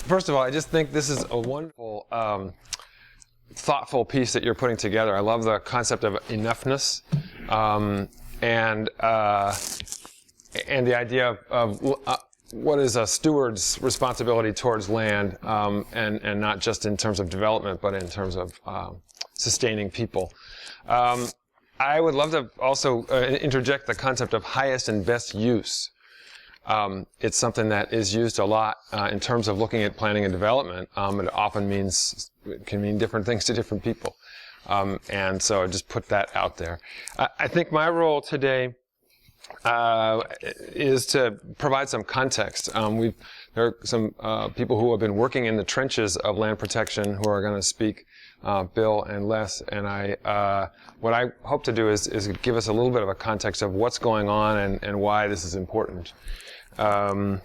First of all, I just think this is a wonderful, thoughtful piece that you're putting together. I love the concept of enoughness, and the idea of what is a steward's responsibility towards land, and not just in terms of development, but in terms of sustaining people. I would love to also interject the concept of highest and best use. It's something that is used a lot in terms of looking at planning and development. It often can mean different things to different people. And so I just put that out there. I think my role today is to provide some context. There are some people who have been working in the trenches of land protection who are going to speak, Bill and Les, and what I hope to do is give us a little bit of a context of what's going on and why this is important. Okay.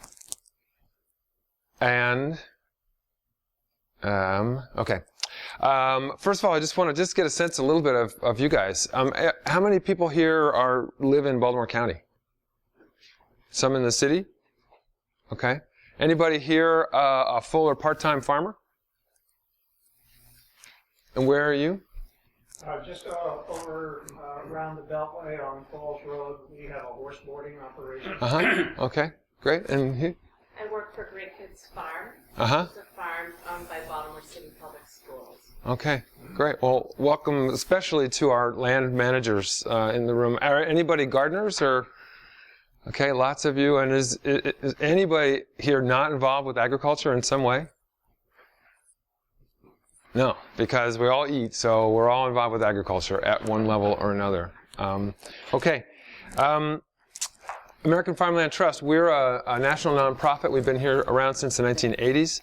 First of all, I just want to get a sense a little bit of you guys. How many people here live in Baltimore County? Some in the city? Okay. Anybody here a full or part-time farmer? And where are you? Just over around the Beltway on Falls Road, we have a horse boarding operation. Okay, great. And here? I work for Great Kids Farm. It's a farm owned by Baltimore City Public Schools. Okay, great. Well, welcome especially to our land managers in the room. Are anybody gardeners or? Okay, lots of you. And is anybody here not involved with agriculture in some way? No, because we all eat, so we're all involved with agriculture at one level or another. Okay. American Farmland Trust, we're a national nonprofit. We've been here around since the 1980s.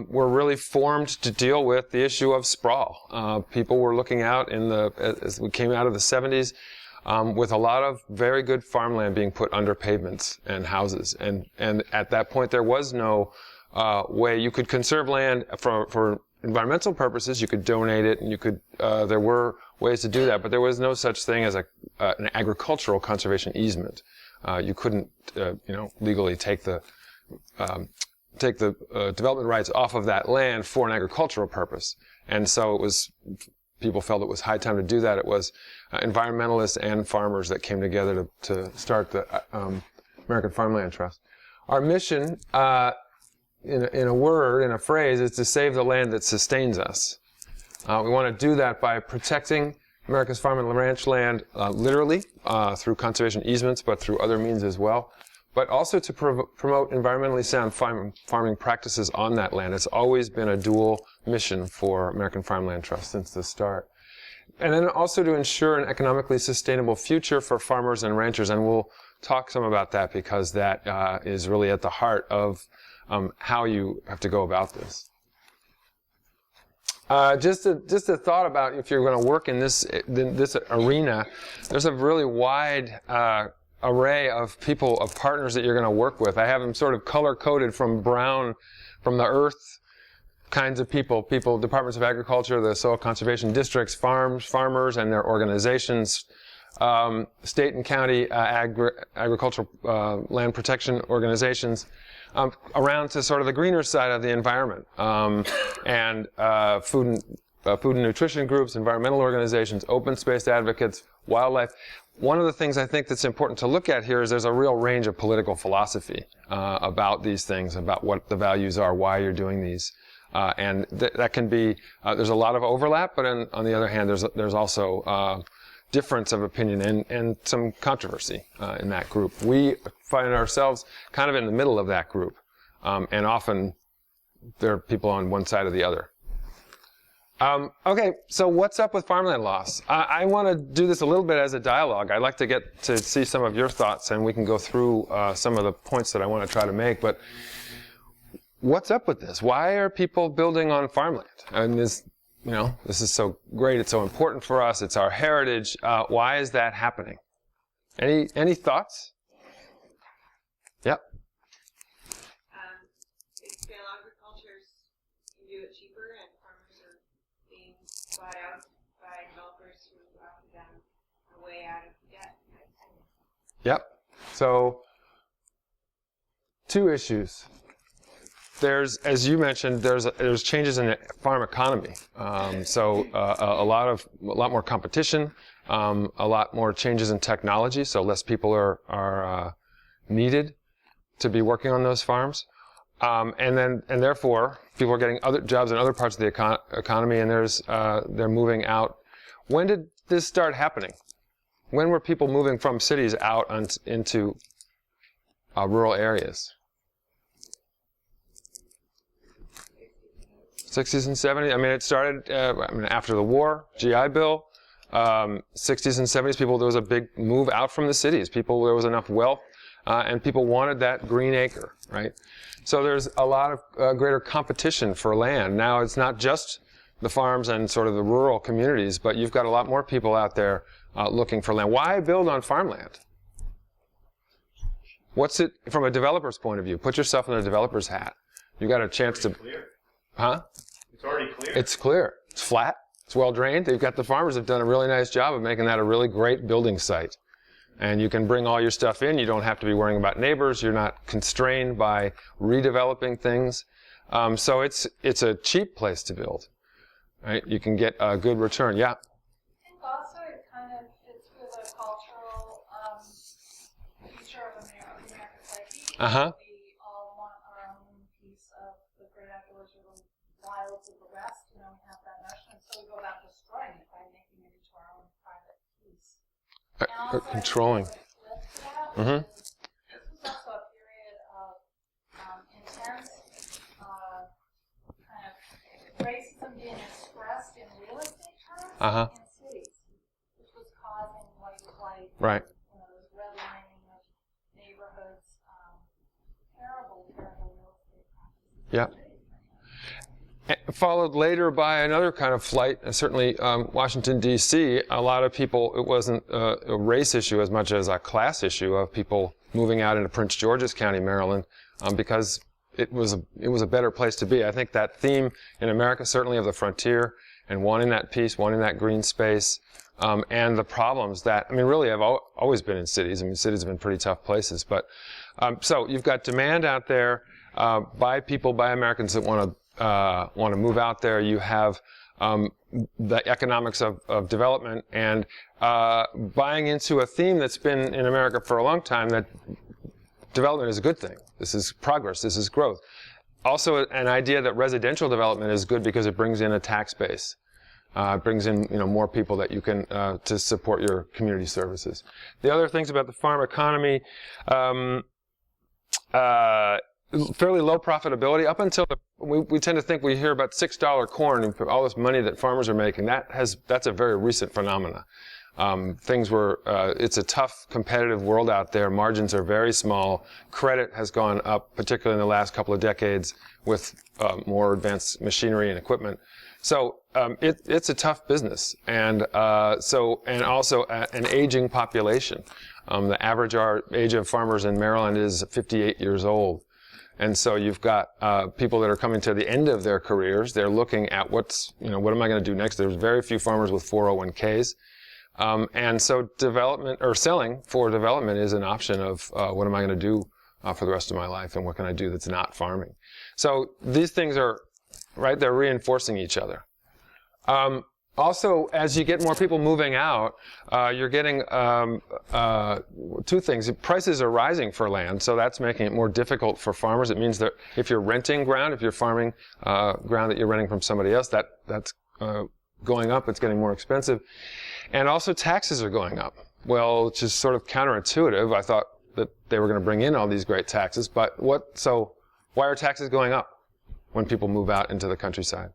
We're really formed to deal with the issue of sprawl. People were looking out as we came out of the 70s with a lot of very good farmland being put under pavements and houses. And at that point, there was no way you could conserve land for environmental purposes. You could donate it, and you could. There were ways to do that, but there was no such thing as an agricultural conservation easement. You couldn't, legally take the development rights off of that land for an agricultural purpose. And so people felt it was high time to do that. It was environmentalists and farmers that came together to start the American Farmland Trust. Our mission, in a phrase, is to save the land that sustains us. We want to do that by protecting America's farm and ranch land literally through conservation easements, but through other means as well, but also to promote environmentally sound farming practices on that land. It's always been a dual mission for American Farmland Trust since the start. And then also to ensure an economically sustainable future for farmers and ranchers, and we'll talk some about that because that is really at the heart of how you have to go about this. Just a thought about if you're going to work in this arena, there's a really wide array of people, of partners that you're going to work with. I have them sort of color-coded from brown, from the earth kinds of people, departments of agriculture, the soil conservation districts, farmers and their organizations, state and county agricultural land protection organizations, around to sort of the greener side of the environment, and food and nutrition groups, environmental organizations, open space advocates, wildlife. One of the things I think that's important to look at here is there's a real range of political philosophy about these things, about what the values are, why you're doing these, and that can be. There's a lot of overlap, but on the other hand, there's also difference of opinion and some controversy in that group. We find ourselves kind of in the middle of that group, and often there are people on one side or the other. Okay, so what's up with farmland loss? I want to do this a little bit as a dialogue. I'd like to get to see some of your thoughts, and we can go through some of the points that I want to try to make. But what's up with this? Why are people building on farmland? And this is so great. It's so important for us. It's our heritage. Why is that happening? Any thoughts? Yep. Big-scale agriculture can do it cheaper, and farmers are being bought out by developers who offer them a way out of debt. Yep. So, two issues. there's, as you mentioned, there's changes in the farm economy. A lot more competition, a lot more changes in technology. So less people are needed to be working on those farms, and therefore people are getting other jobs in other parts of the economy, and they're moving out. When did this start happening? When were people moving from cities out into rural areas? 60s and 70s. I mean, it started after the war, GI Bill. 60s and 70s, there was a big move out from the cities. There was enough wealth, and people wanted that green acre, right? So there's a lot of greater competition for land. Now it's not just the farms and sort of the rural communities, but you've got a lot more people out there looking for land. Why build on farmland? What's it from a developer's point of view? Put yourself in a developer's hat. You got a chance to. Clear. Huh? It's already clear. It's clear. It's flat. It's well drained. The farmers have done a really nice job of making that a really great building site. And you can bring all your stuff in. You don't have to be worrying about neighbors. You're not constrained by redeveloping things. So it's a cheap place to build. Right? You can get a good return. Yeah. I think also it kind of fits with a cultural future of American psyche. Uh-huh. We all want our own piece of the great outdoors or the wilds of the West. We have that notion. So we go about destroying it by making it into our own private piece. And also, Controlling. Mm-hmm. This was also a period of intense kind of racism being expressed in real estate terms in cities, which was causing white. Right. This redlining of neighborhoods, terrible real estate practices. Yeah. Followed later by another kind of flight, certainly Washington, D.C. A lot of people, it wasn't a race issue as much as a class issue of people moving out into Prince George's County, Maryland, because it was a better place to be. I think that theme in America, certainly of the frontier, and wanting that peace, wanting that green space, and the problems that, really have always been in cities. Cities have been pretty tough places. But so you've got demand out there by Americans that want to move out there. You have the economics of development and buying into a theme that's been in America for a long time, that development is a good thing. This is progress. This is growth. Also, an idea that residential development is good because it brings in a tax base. It brings in more people that you can to support your community services. The other things about the farm economy. Fairly low profitability up until we tend to think we hear about $6 corn and all this money that farmers are making. That's a very recent phenomena. It's a tough competitive world out there. Margins are very small. Credit has gone up, particularly in the last couple of decades with more advanced machinery and equipment. So it's a tough business, and also an aging population. The average age of farmers in Maryland is 58 years old. And so you've got people that are coming to the end of their careers. They're looking at what am I going to do next? There's very few farmers with 401ks. And so development or selling for development is an option of what am I going to do for the rest of my life, and what can I do that's not farming? So these things are, right, they're reinforcing each other. Also, as you get more people moving out, you're getting two things. Prices are rising for land, so that's making it more difficult for farmers. It means that if you're renting ground, if you're farming ground that you're renting from somebody else, that's going up. It's getting more expensive. And also taxes are going up. Well, which is sort of counterintuitive. I thought that they were going to bring in all these great taxes, but so why are taxes going up when people move out into the countryside?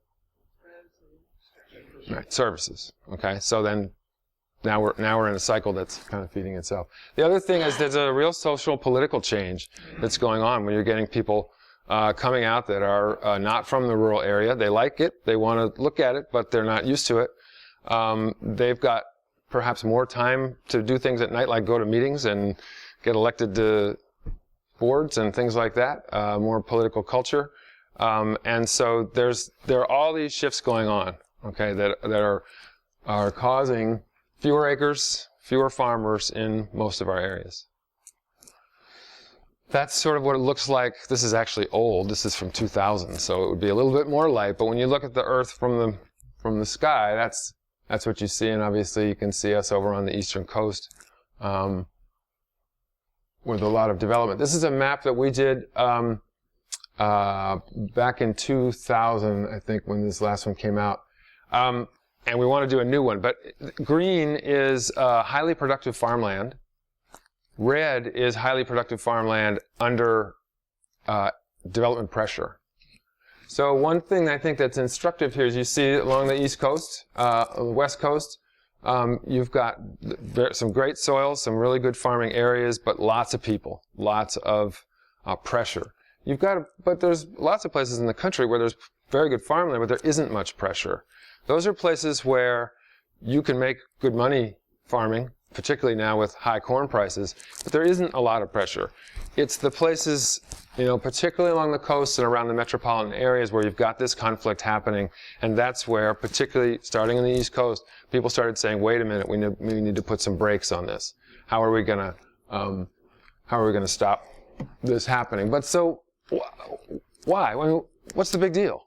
Right, services. Okay, so then now we're in a cycle that's kind of feeding itself. The other thing is there's a real social political change that's going on when you're getting people coming out that are not from the rural area. They like it, they want to look at it, but they're not used to it. They've got perhaps more time to do things at night, like go to meetings and get elected to boards and things like that. More political culture, and so there are all these shifts going on. Okay, that are causing fewer acres, fewer farmers in most of our areas. that's sort of what it looks like. This is actually old. This is from 2000, so it would be a little bit more light. But when you look at the Earth from the sky, that's what you see. And obviously, you can see us over on the eastern coast with a lot of development. This is a map that we did back in 2000, I think, when this last one came out. And we want to do a new one. But green is highly productive farmland. Red is highly productive farmland under development pressure. So one thing I think that's instructive here is you see along the east coast, the west coast, you've got some great soils, some really good farming areas, but lots of people, lots of pressure. But there's lots of places in the country where there's very good farmland, but there isn't much pressure. Those are places where you can make good money farming, particularly now with high corn prices, but there isn't a lot of pressure. It's the places, particularly along the coast and around the metropolitan areas where you've got this conflict happening, and that's where, particularly starting in the East Coast, people started saying, wait a minute, we need to put some brakes on this. How are we going to stop this happening? But so, why? I mean, what's the big deal?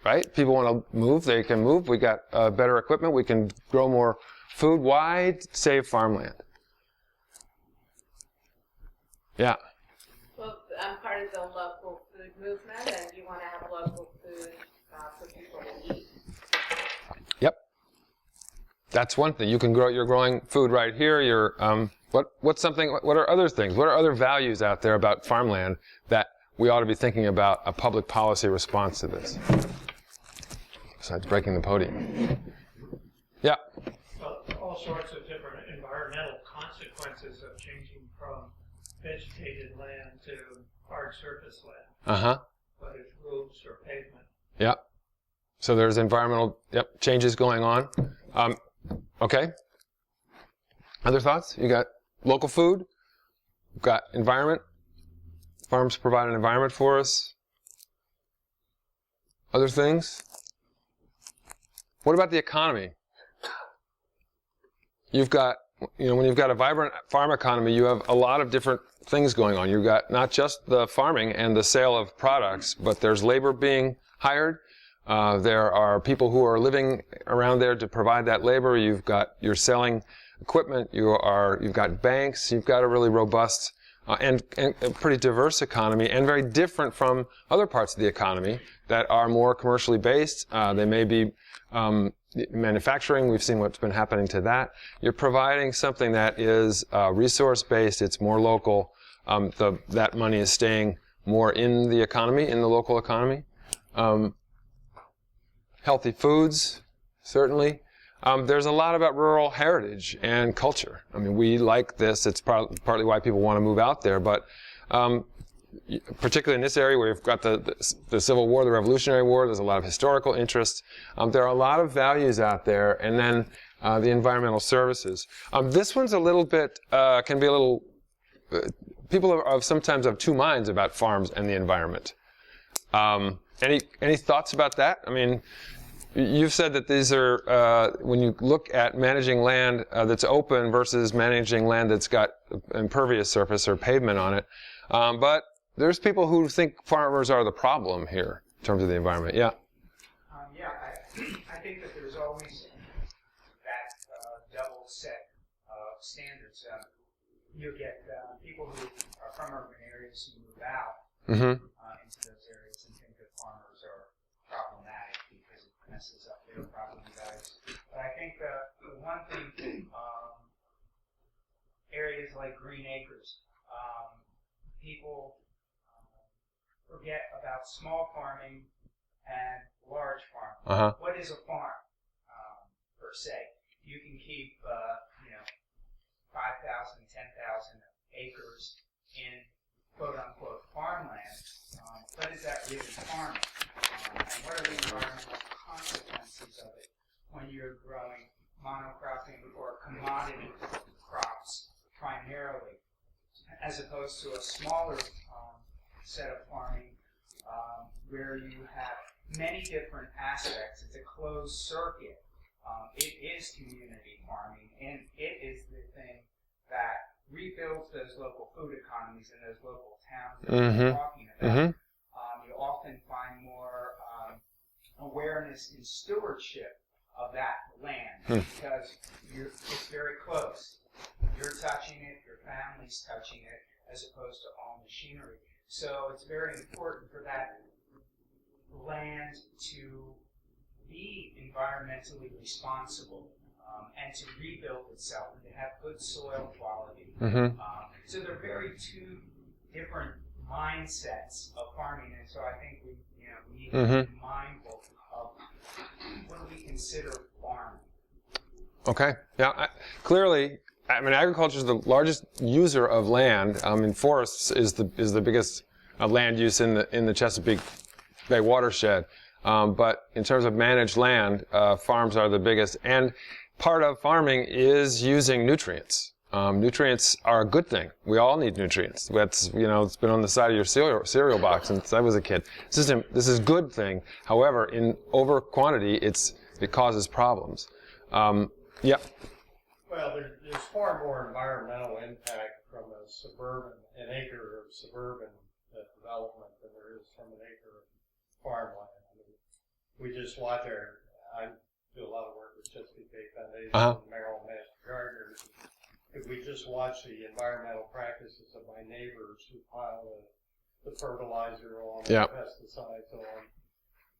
Right? People want to move, they can move, we got better equipment, we can grow more food. Why save farmland? Yeah. Well, I'm part of the local food movement, and you want to have local food for people to eat. Yep. That's one thing. You're growing food right here. What are other things? What are other values out there about farmland that we ought to be thinking about a public policy response to this? Besides breaking the podium. Yeah. Well, all sorts of different environmental consequences of changing from vegetated land to hard surface land. Whether it's roads or pavement. Yeah. So there's environmental changes going on. Okay. Other thoughts? You got local food. You've got environment. Farms provide an environment for us. Other things? What about the economy? You've got, when you've got a vibrant farm economy, you have a lot of different things going on. You've got not just the farming and the sale of products, but there's labor being hired. There are people who are living around there to provide that labor. You're selling equipment. You've got banks. You've got a really robust and a pretty diverse economy, and very different from other parts of the economy that are more commercially based. They may be manufacturing. We've seen what's been happening to that. You're providing something that is resource-based. It's more local. That money is staying more in the economy, in the local economy. Healthy foods, certainly. There's a lot about rural heritage and culture. I mean, we like this. It's partly why people want to move out there. But particularly in this area where you've got the Civil War, the Revolutionary War, there's a lot of historical interest. There are a lot of values out there. And then the environmental services. This one's a little bit, can be a little, people are sometimes of two minds about farms and the environment. Any thoughts about that? I mean, you've said that these are, when you look at managing land that's open versus managing land that's got impervious surface or pavement on it. But there's people who think farmers are the problem here in terms of the environment. Yeah. I think that there's always that double set of standards. You get people who are from urban areas who move out into those areas and think that farmers are problematic because it messes up their property values. But I think the one thing, areas like green acres, people forget about small farming and large farming. What is a farm, per se? You can keep, 5,000, 10,000 acres in quote-unquote farmland, but is that really farming? And what are the environmental consequences of it when you're growing monocropping or commodity crops primarily, as opposed to a smaller set of farming where you have many different aspects? It's a closed circuit. It is community farming, and it is the thing that rebuilds those local food economies in those local towns that we're talking about. You often find more awareness and stewardship of that land because it's very close. You're touching it, your family's touching it, as opposed to all machinery. So it's very important for that land to be environmentally responsible and to rebuild itself and to have good soil quality. So they're very two different mindsets of farming, and so I think we need to be mindful of what do we consider farming. Okay. Yeah. Clearly, I mean, agriculture is the largest user of land. Forests is the biggest land use in the Chesapeake Bay watershed. But in terms of managed land, farms are the biggest. And part of farming is using nutrients. Nutrients are a good thing. We all need nutrients. That's, it's been on the side of your cereal box since I was a kid. This is a good thing. However, in over quantity, it causes problems. Yeah. Well, there's far more environmental impact from an acre of suburban development than there is from an acre of farmland. I mean, we just watch I do a lot of work with Chesapeake Bay Foundation and Maryland Master Gardeners. If we just watch the environmental practices of my neighbors who pile the fertilizer on, the pesticides on,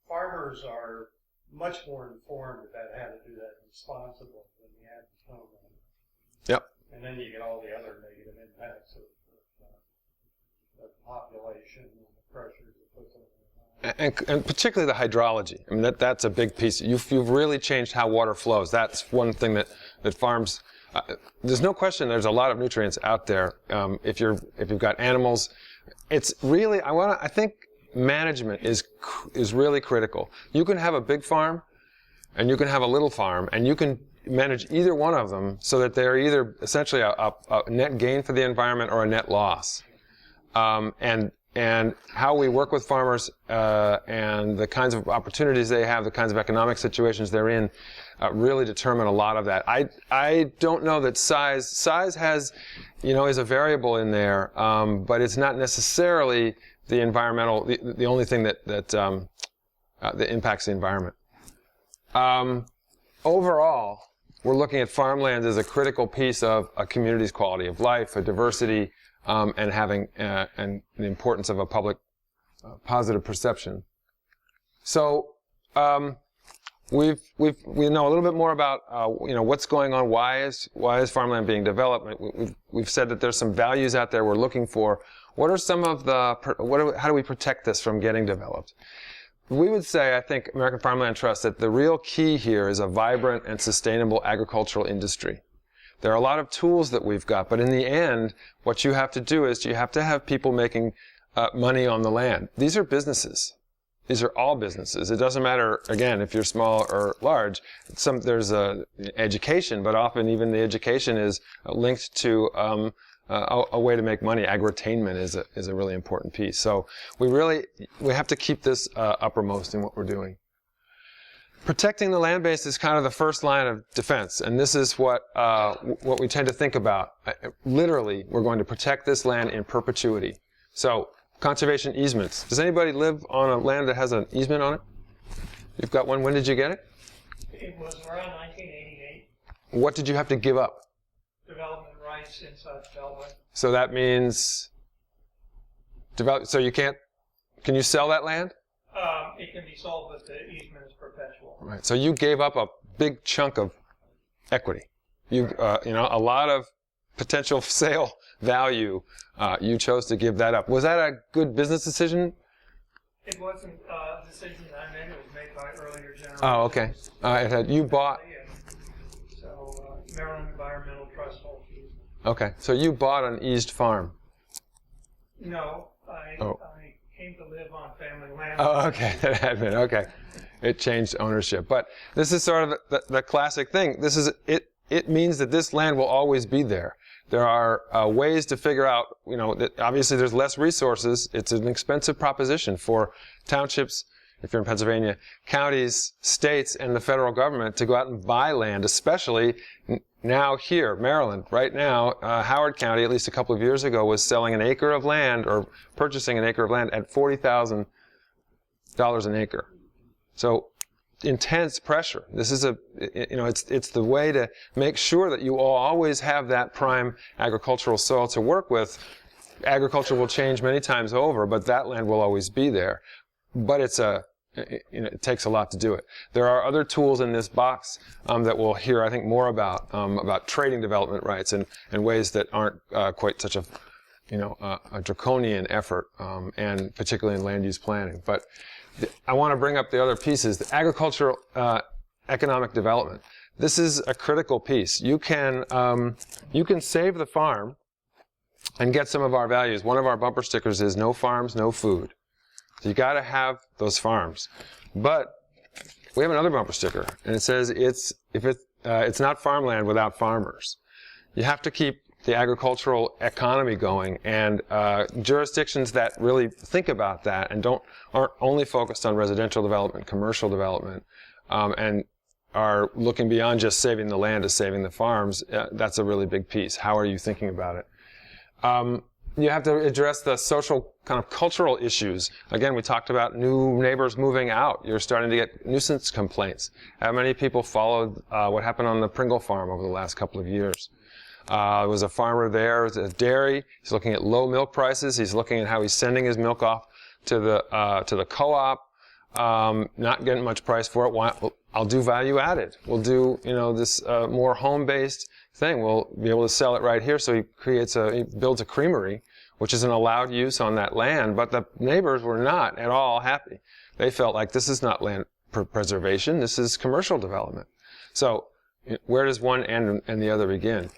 farmers are much more informed about how to do that responsibly than the average homeowner. Yep. And then you get all the other negative impacts of population and the pressures it puts on the and particularly the hydrology. I mean, that's a big piece. You've really changed how water flows. That's one thing that farms. There's no question. There's a lot of nutrients out there. If you've got animals, it's really. I think management is really critical. You can have a big farm, and you can have a little farm, and you can manage either one of them so that they're either essentially a net gain for the environment or a net loss. And how we work with farmers and the kinds of opportunities they have, the kinds of economic situations they're in, really determine a lot of that. I don't know that size has, is a variable in there, but it's not necessarily the environmental, the only thing that impacts the environment. Overall, we're looking at farmland as a critical piece of a community's quality of life, a diversity, and having and the importance of a public positive perception. So we know a little bit more about what's going on. Why is farmland being developed? We've said that there's some values out there we're looking for. What are some of how do we protect this from getting developed? We would say, I think, American Farmland Trust, that the real key here is a vibrant and sustainable agricultural industry. There are a lot of tools that we've got, but in the end, what you have to do is you have to have people making money on the land. These are businesses. These are all businesses. It doesn't matter, again, if you're small or large. There's education, but often even the education is linked to a way to make money. Agritainment is a really important piece. So we have to keep this uppermost in what we're doing. Protecting the land base is kind of the first line of defense, and this is what we tend to think about. Literally, we're going to protect this land in perpetuity. So, conservation easements. Does anybody live on a land that has an easement on it? You've got one. When did you get it? It was around 1988. What did you have to give up? Development rights inside the Beltway. So that means so you can't. Can you sell that land? It can be sold, but the easement is perpetual. Right. So you gave up a big chunk of equity. A lot of potential sale value. You chose to give that up. Was that a good business decision? It wasn't a decision I made. It was made by earlier generations. Oh, okay. You bought. So Maryland Environmental Trust holds the easement. Okay. So you bought an eased farm. No, I came to live on family land. Oh, okay. That had been okay. It changed ownership, but this is sort of the classic thing. This is it. It means that this land will always be there. There are ways to figure out, that obviously there's less resources. It's an expensive proposition for townships if you're in Pennsylvania, counties, states, and the federal government to go out and buy land, especially now here, Maryland. Right now, Howard County, at least a couple of years ago, was selling an acre of land or purchasing an acre of land at $40,000 an acre. So intense pressure. This is it's the way to make sure that you all always have that prime agricultural soil to work with. Agriculture will change many times over, but that land will always be there. But it takes a lot to do it. There are other tools in this box that we'll hear, I think, more about trading development rights and ways that aren't quite such a draconian effort, and particularly in land use planning. But I want to bring up the other pieces. The agricultural economic development. This is a critical piece. You can save the farm and get some of our values. One of our bumper stickers is "No farms, no food." So you got to have those farms. But we have another bumper sticker, and it says it's not farmland without farmers. You have to keep the agricultural economy going, and jurisdictions that really think about that and aren't only focused on residential development, commercial development, and are looking beyond just saving the land to saving the farms. That's a really big piece. How are you thinking about it? You have to address the social kind of cultural issues. Again, we talked about new neighbors moving out. You're starting to get nuisance complaints. How many people followed what happened on the Pringle farm over the last couple of years? There was a farmer there, a dairy. He's looking at low milk prices. He's looking at how he's sending his milk off to the co-op, not getting much price for it. Well, I'll do value added. We'll do this more home-based thing. We'll be able to sell it right here. So he builds a creamery, which is an allowed use on that land. But the neighbors were not at all happy. They felt like this is not land preservation. This is commercial development. So where does one end and the other begin?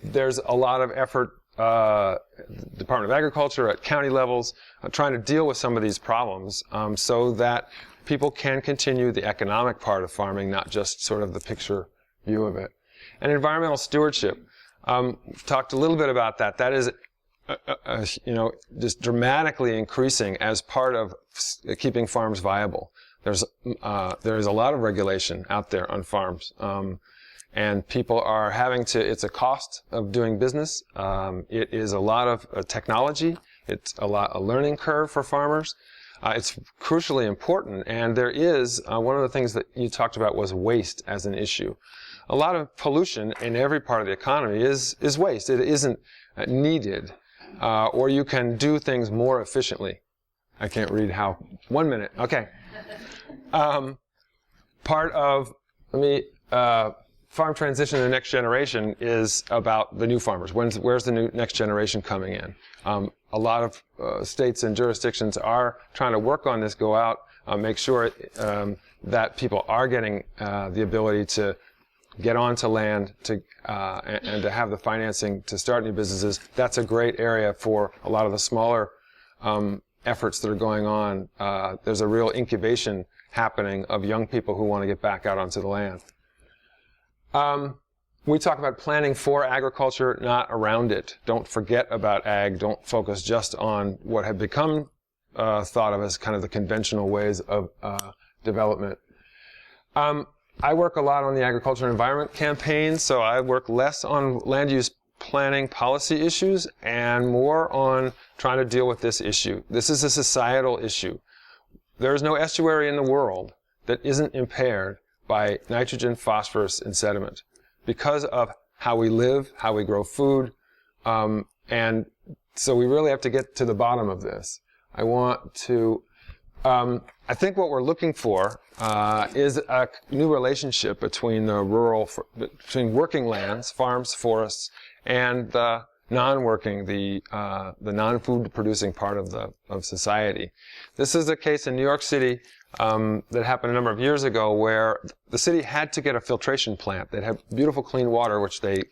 There's a lot of effort, Department of Agriculture at county levels, trying to deal with some of these problems so that people can continue the economic part of farming, not just sort of the picture view of it. And environmental stewardship. Talked a little bit about that. That is, just dramatically increasing as part of keeping farms viable. There is a lot of regulation out there on farms. And people are having to, it's a cost of doing business. It is a lot of technology. It's a learning curve for farmers. It's crucially important. And there is, one of the things that you talked about was waste as an issue. A lot of pollution in every part of the economy is waste. It isn't needed. Or you can do things more efficiently. I can't read how. 1 minute. Okay. Part of, farm transition to the next generation is about the new farmers. Where's the next generation coming in? A lot of states and jurisdictions are trying to work on this, go out, make sure that people are getting the ability to get onto land and to have the financing to start new businesses. That's a great area for a lot of the smaller efforts that are going on. There's a real incubation happening of young people who want to get back out onto the land. We talk about planning for agriculture, not around it. Don't forget about ag. Don't focus just on what had become thought of as kind of the conventional ways of development. I work a lot on the agriculture and environment campaign, so I work less on land use planning policy issues and more on trying to deal with this issue. This is a societal issue. There is no estuary in the world that isn't impaired by nitrogen, phosphorus, and sediment because of how we live, how we grow food, and so we really have to get to the bottom of this. I think what we're looking for is a new relationship between between working lands, farms, forests, and the non-working, the non-food producing part of society. This is a case in New York City that happened a number of years ago where the city had to get a filtration plant that had beautiful clean water, which they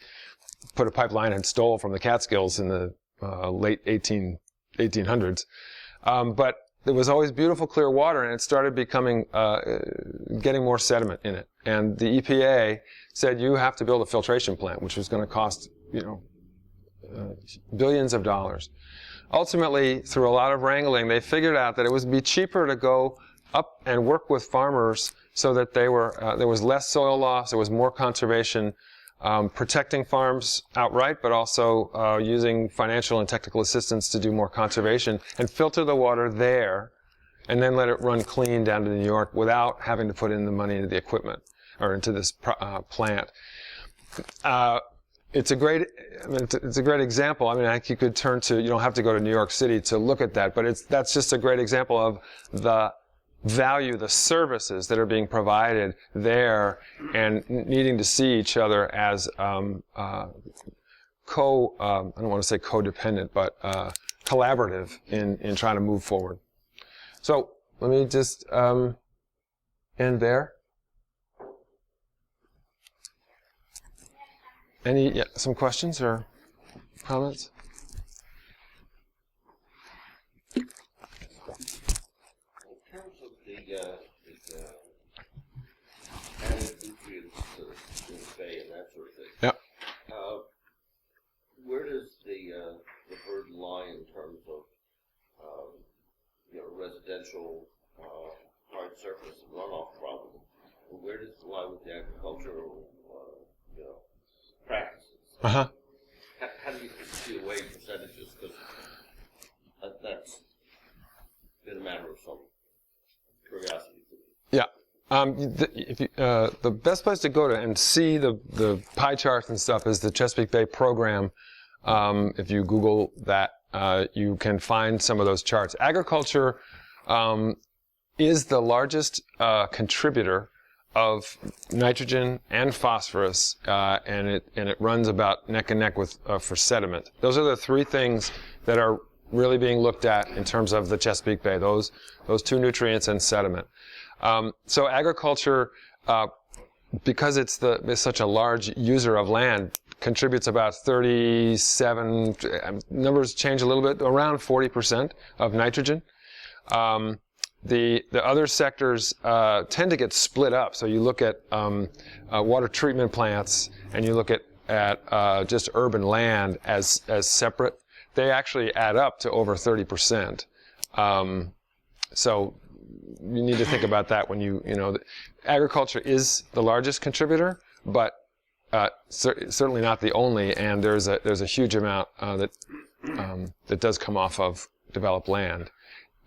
put a pipeline and stole from the Catskills in the late 1800s. But there was always beautiful clear water, and it started becoming, getting more sediment in it. And the EPA said, you have to build a filtration plant, which was going to cost, billions of dollars. ultimately, through a lot of wrangling, they figured out that it would be cheaper to go up and work with farmers so that there was less soil loss, there was more conservation, protecting farms outright, but also using financial and technical assistance to do more conservation and filter the water there and then let it run clean down to New York without having to put in the money into the equipment or into this plant. It's a great example. I mean, you could turn to, you don't have to go to New York City to look at that, but that's just a great example of the value, the services that are being provided there, and needing to see each other as I don't want to say codependent, but collaborative in trying to move forward. So let me just end there. Some questions or comments? In terms of the added nutrients in the bay and that sort of thing. Yep. Where does the burden lie in terms of residential hard surface runoff problem? Where does it lie with the agricultural practices? Uh-huh. How do you see away percentages? Because that's been a matter of some curiosity. Yeah. The best place to go to and see the pie charts and stuff is the Chesapeake Bay program. If you Google that, you can find some of those charts. Agriculture is the largest contributor of nitrogen and phosphorus, and it runs about neck and neck with for sediment. Those are the three things that are really being looked at in terms of the Chesapeake Bay. Those two nutrients and sediment. So agriculture, because it's such a large user of land, contributes about 37. Numbers change a little bit, around 40% of nitrogen. The other sectors tend to get split up. So you look at water treatment plants and you look at just urban land as separate. They actually add up to over 30%. So you need to think about that when agriculture is the largest contributor, but certainly not the only. And there's a huge amount that does come off of developed land.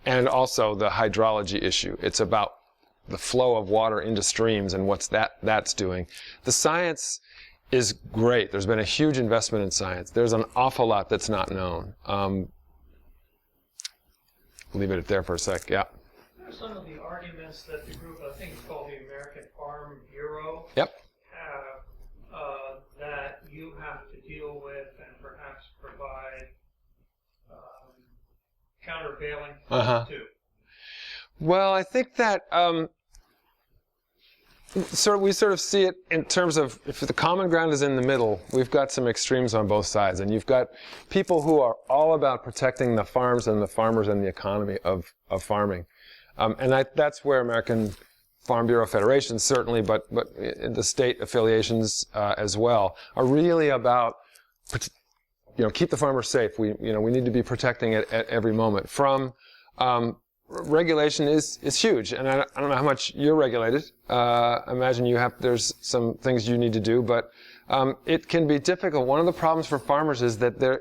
And also the hydrology issue. It's about the flow of water into streams and what's that's doing. The science is great. There's been a huge investment in science. There's an awful lot that's not known. Leave it there for a sec. Yeah. What are some of the arguments that the group, I think it's called the American Farm Bureau, Yep. have that you have to deal with and perhaps provide countervailing to? Well, I think that we sort of see it in terms of, if the common ground is in the middle, we've got some extremes on both sides, and you've got people who are all about protecting the farms and the farmers and the economy of farming, and that's where American Farm Bureau Federation certainly, but the state affiliations as well, are really about keep the farmer safe. We need to be protecting it at every moment. From regulation is huge, and I don't know how much you're regulated. I imagine there's some things you need to do, but it can be difficult. One of the problems for farmers is that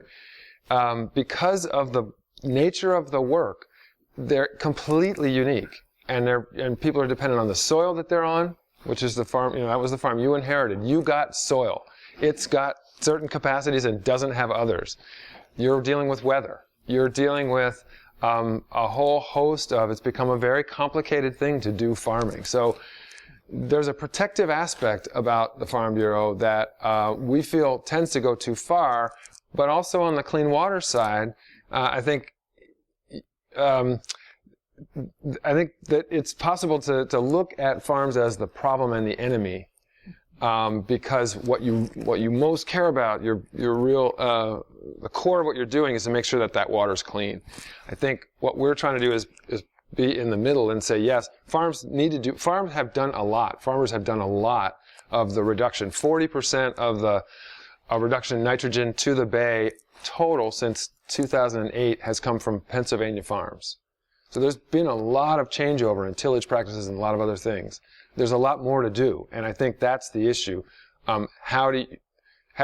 because of the nature of the work, they're completely unique, and people are dependent on the soil that they're on, which is the farm. That was the farm you inherited. You got soil. It's got certain capacities and doesn't have others. You're dealing with weather. You're dealing with a whole host of, it's become a very complicated thing to do farming. So there's a protective aspect about the Farm Bureau that we feel tends to go too far, but also on the clean water side, I think that it's possible to look at farms as the problem and the enemy. Because what you most care about, your real, the core of what you're doing is to make sure that water's clean. I think what we're trying to do is be in the middle and say, yes, farms have done a lot. Farmers have done a lot of the reduction. 40% of a reduction in nitrogen to the bay total since 2008 has come from Pennsylvania farms. So there's been a lot of changeover in tillage practices and a lot of other things. There's a lot more to do, and I think that's the issue. How do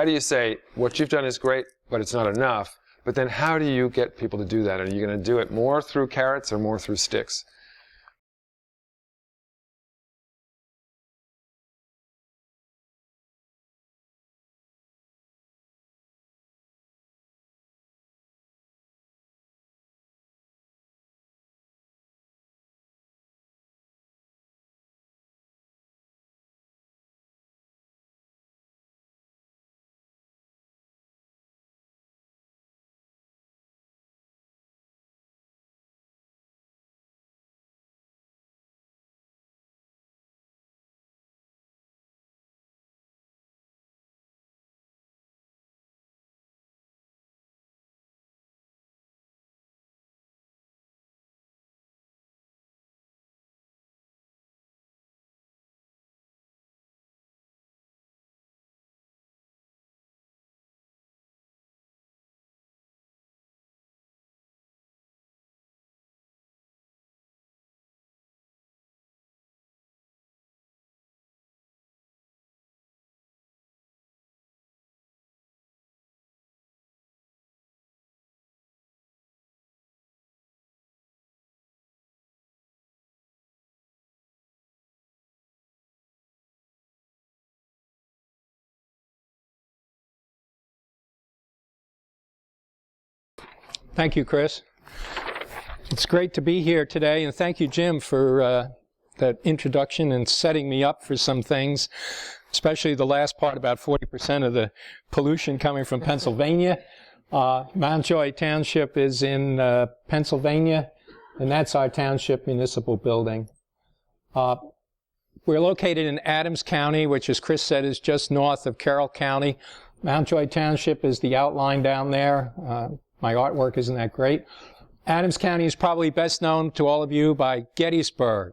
you say what you've done is great, but it's not enough? But then how do you get people to do that? Are you going to do it more through carrots or more through sticks? Thank you, Chris. It's great to be here today, and thank you, Jim, for that introduction and setting me up for some things, especially the last part about 40% of the pollution coming from Pennsylvania. Mount Joy Township is in Pennsylvania, and that's our township municipal building. We're located in Adams County, which, as Chris said, is just north of Carroll County. Mount Joy Township is the outline down there. My artwork isn't that great. Adams County is probably best known to all of you by Gettysburg.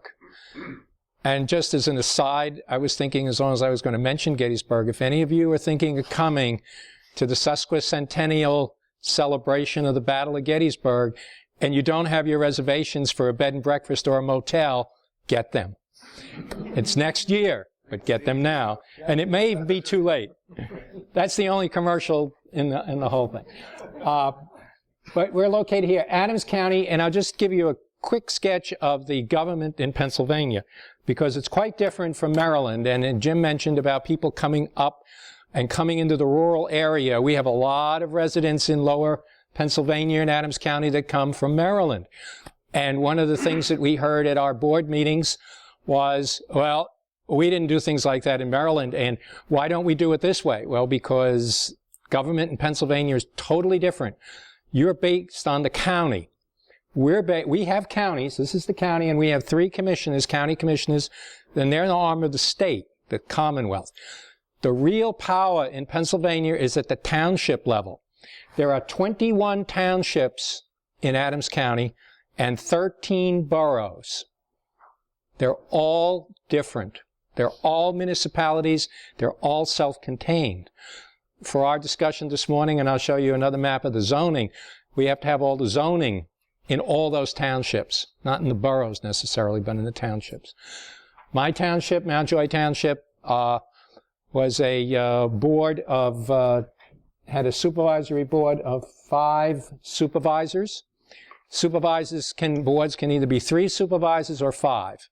And just as an aside, I was thinking, as long as I was going to mention Gettysburg, if any of you are thinking of coming to the sesquicentennial celebration of the Battle of Gettysburg, and you don't have your reservations for a bed and breakfast or a motel, get them. It's next year, but get them now. And it may even be too late. That's the only commercial in the whole thing. But we're located here, Adams County, and I'll just give you a quick sketch of the government in Pennsylvania, because it's quite different from Maryland. And Jim mentioned about people coming up and coming into the rural area. We have a lot of residents in lower Pennsylvania and Adams County that come from Maryland. And one of the things that we heard at our board meetings was, well, we didn't do things like that in Maryland, and why don't we do it this way? Well, because government in Pennsylvania is totally different. You're based on the county. We have counties. This is the county, and we have 3 commissioners, county commissioners, and they're an arm of the state, the Commonwealth. The real power in Pennsylvania is at the township level. There are 21 townships in Adams County and 13 boroughs. They're all different. They're all municipalities. They're all self-contained. For our discussion this morning, and I'll show you another map of the zoning, we have to have all the zoning in all those townships, not in the boroughs necessarily, but in the townships. My township, Mount Joy Township, was a board of, had a supervisory board of 5 supervisors. Boards can either be 3 supervisors or 5.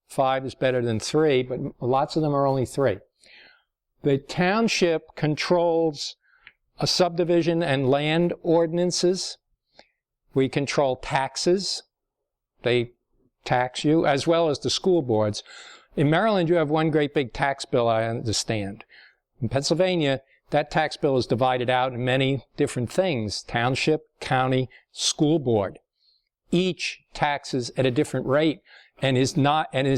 5 is better than 3, but lots of them are only 3. The township controls a subdivision and land ordinances. We control taxes. They tax you, as well as the school boards. In Maryland, you have one great big tax bill, I understand. In Pennsylvania, that tax bill is divided out in many different things: township, county, school board. Each taxes at a different rate and is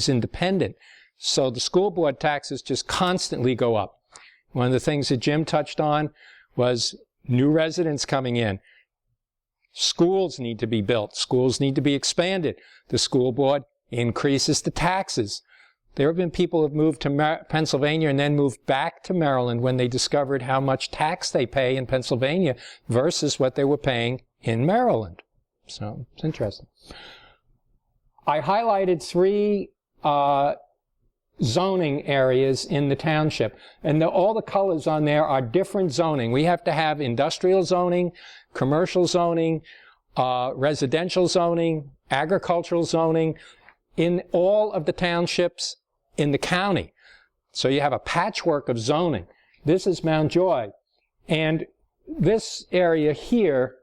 independent. So the school board taxes just constantly go up. One of the things that Jim touched on was new residents coming in. Schools need to be built. Schools need to be expanded. The school board increases the taxes. There have been people who have moved to Pennsylvania and then moved back to Maryland when they discovered how much tax they pay in Pennsylvania versus what they were paying in Maryland. So it's interesting. I highlighted 3 zoning areas in the township, and all the colors on there are different zoning. We have to have industrial zoning, commercial zoning, residential zoning, agricultural zoning in all of the townships in the county. So you have a patchwork of zoning. This is Mount Joy, and this area here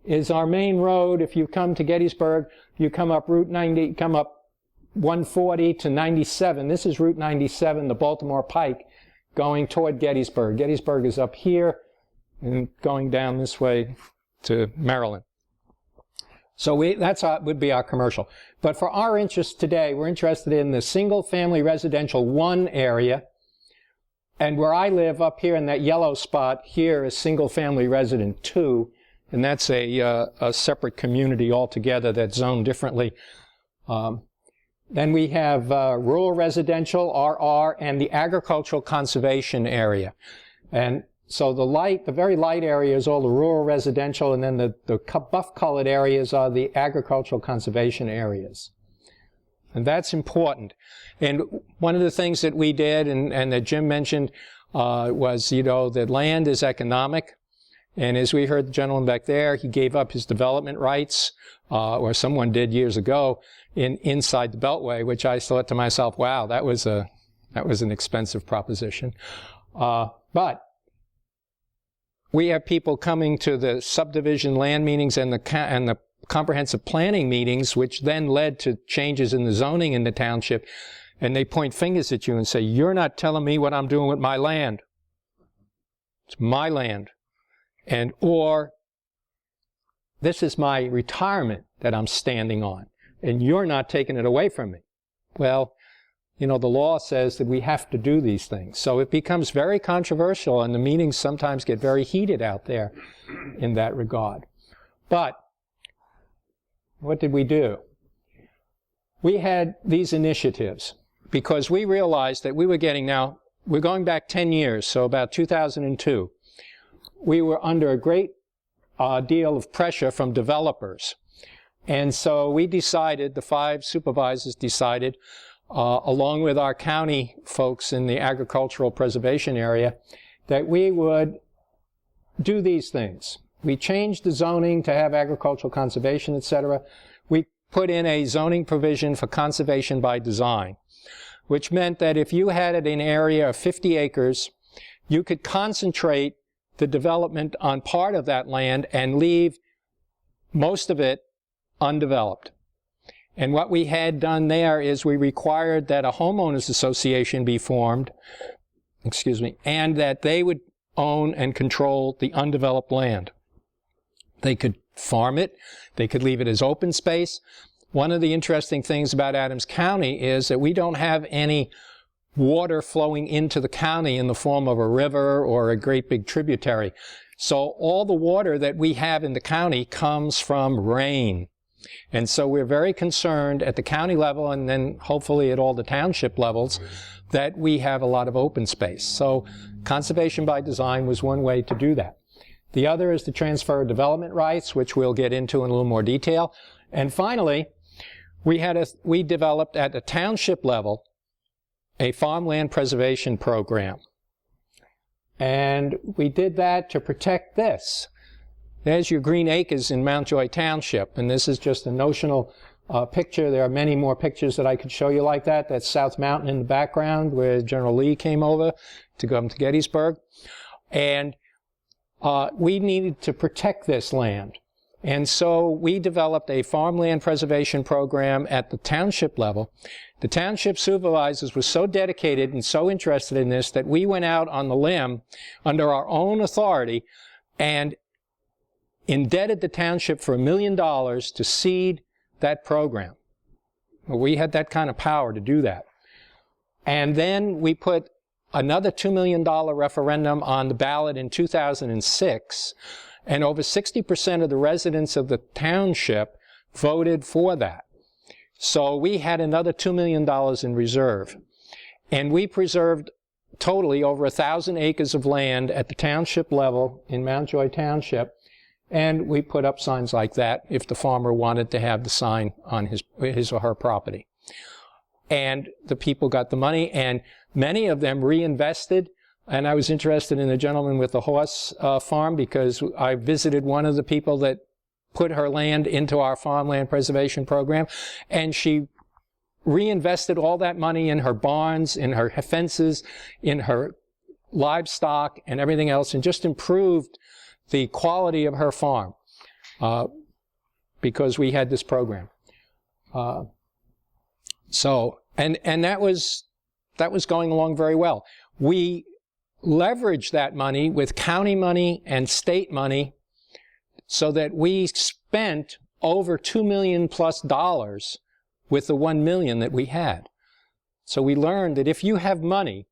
is our main road. If you come to Gettysburg, you come up Route 90, come up 140 to 97. This is Route 97, the Baltimore Pike, going toward Gettysburg. Gettysburg is up here and going down this way to Maryland. So that would be our commercial. But for our interest today, we're interested in the single-family residential 1 area. And where I live up here in that yellow spot here is single-family resident 2. And that's a separate community altogether that's zoned differently. Then we have rural residential, RR, and the agricultural conservation area. And so the very light area is all the rural residential, and then the buff-colored areas are the agricultural conservation areas. And that's important. And one of the things that we did, and that Jim mentioned, was, that land is economic. And as we heard the gentleman back there, he gave up his development rights, or someone did years ago, inside the Beltway, which I thought to myself, wow, that was an expensive proposition. But we have people coming to the subdivision land meetings and the comprehensive planning meetings, which then led to changes in the zoning in the township, and they point fingers at you and say, you're not telling me what I'm doing with my land. It's my land. Or this is my retirement that I'm standing on, and you're not taking it away from me. Well, the law says that we have to do these things. So it becomes very controversial, and the meetings sometimes get very heated out there in that regard. But what did we do? We had these initiatives because we realized that we were we're going back 10 years, so about 2002. We were under a great deal of pressure from developers. And so we decided, the 5 supervisors decided, along with our county folks in the agricultural preservation area, that we would do these things. We changed the zoning to have agricultural conservation, etc. We put in a zoning provision for conservation by design, which meant that if you had an area of 50 acres, you could concentrate the development on part of that land and leave most of it undeveloped. And what we had done there is we required that a homeowners association be formed, and that they would own and control the undeveloped land. They could farm it, they could leave it as open space. One of the interesting things about Adams County is that we don't have any water flowing into the county in the form of a river or a great big tributary. So all the water that we have in the county comes from rain. And so we're very concerned at the county level, and then hopefully at all the township levels, that we have a lot of open space. So conservation by design was one way to do that. The other is the transfer of development rights, which we'll get into in a little more detail. And finally, we developed at the township level a farmland preservation program. And we did that to protect this. There's your green acres in Mount Joy Township, and this is just a notional picture. There are many more pictures that I could show you like that. That's South Mountain in the background where General Lee came over to come to Gettysburg. And we needed to protect this land. And so we developed a farmland preservation program at the township level. The township supervisors were so dedicated and so interested in this that we went out on the limb under our own authority and indebted the township for $1 million to seed that program. Well, we had that kind of power to do that. And then we put another $2 million referendum on the ballot in 2006, and over 60% of the residents of the township voted for that. So we had another $2 million in reserve. And we preserved totally over 1,000 acres of land at the township level in Mount Joy Township. And we put up signs like that if the farmer wanted to have the sign on his or her property. And the people got the money, and many of them reinvested. And I was interested in the gentleman with the horse farm, because I visited one of the people that put her land into our Farmland Preservation program, and she reinvested all that money in her barns, in her fences, in her livestock, and everything else, and just improved the quality of her farm because we had this program. And that was going along very well. We leveraged that money with county money and state money so that we spent over $2 million plus with the $1 million that we had. So we learned that if you have money,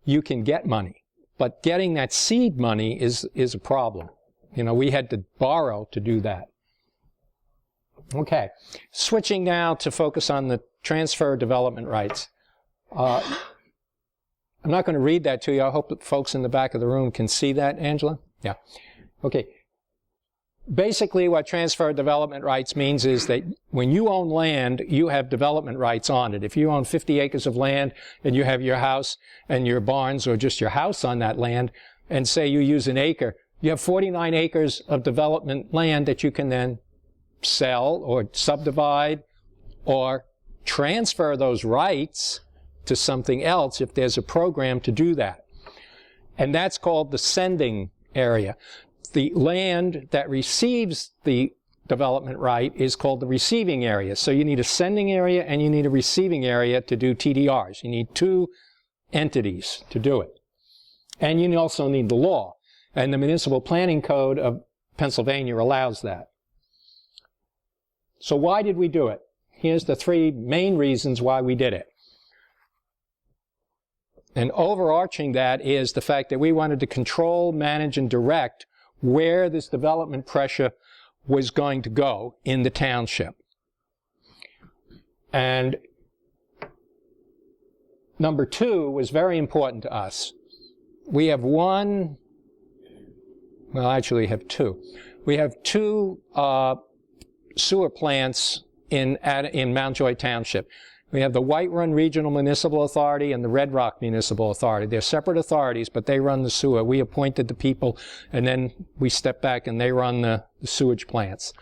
you can get money. But getting that seed money is a problem. You know, we had to borrow to do that. Okay, switching now to focus on the transfer of development rights. I'm not going to read that to you. I hope that folks in the back of the room can see that, Angela. Yeah. Okay. Basically, what transfer of development rights means is that when you own land, you have development rights on it. If you own 50 acres of land and you have your house and your barns or just your house on that land, and say you use an acre, you have 49 acres of development land that you can then sell or subdivide or transfer those rights to something else if there's a program to do that. And that's called the sending area. The land that receives the development right is called the receiving area. So you need a sending area and you need a receiving area to do TDRs. You need two entities to do it. And you also need the law. And the Municipal Planning Code of Pennsylvania allows that. So why did we do it? Here's the three main reasons why we did it. And overarching that is the fact that we wanted to control, manage, and direct where this development pressure was going to go in the township. And number two was very important to us. We have one, well, actually have two. We have two sewer plants in Mount Joy Township. We have the White Run Regional Municipal Authority and the Red Rock Municipal Authority. They're separate authorities, but they run the sewer. We appointed the people, and then we step back and they run the sewage plants.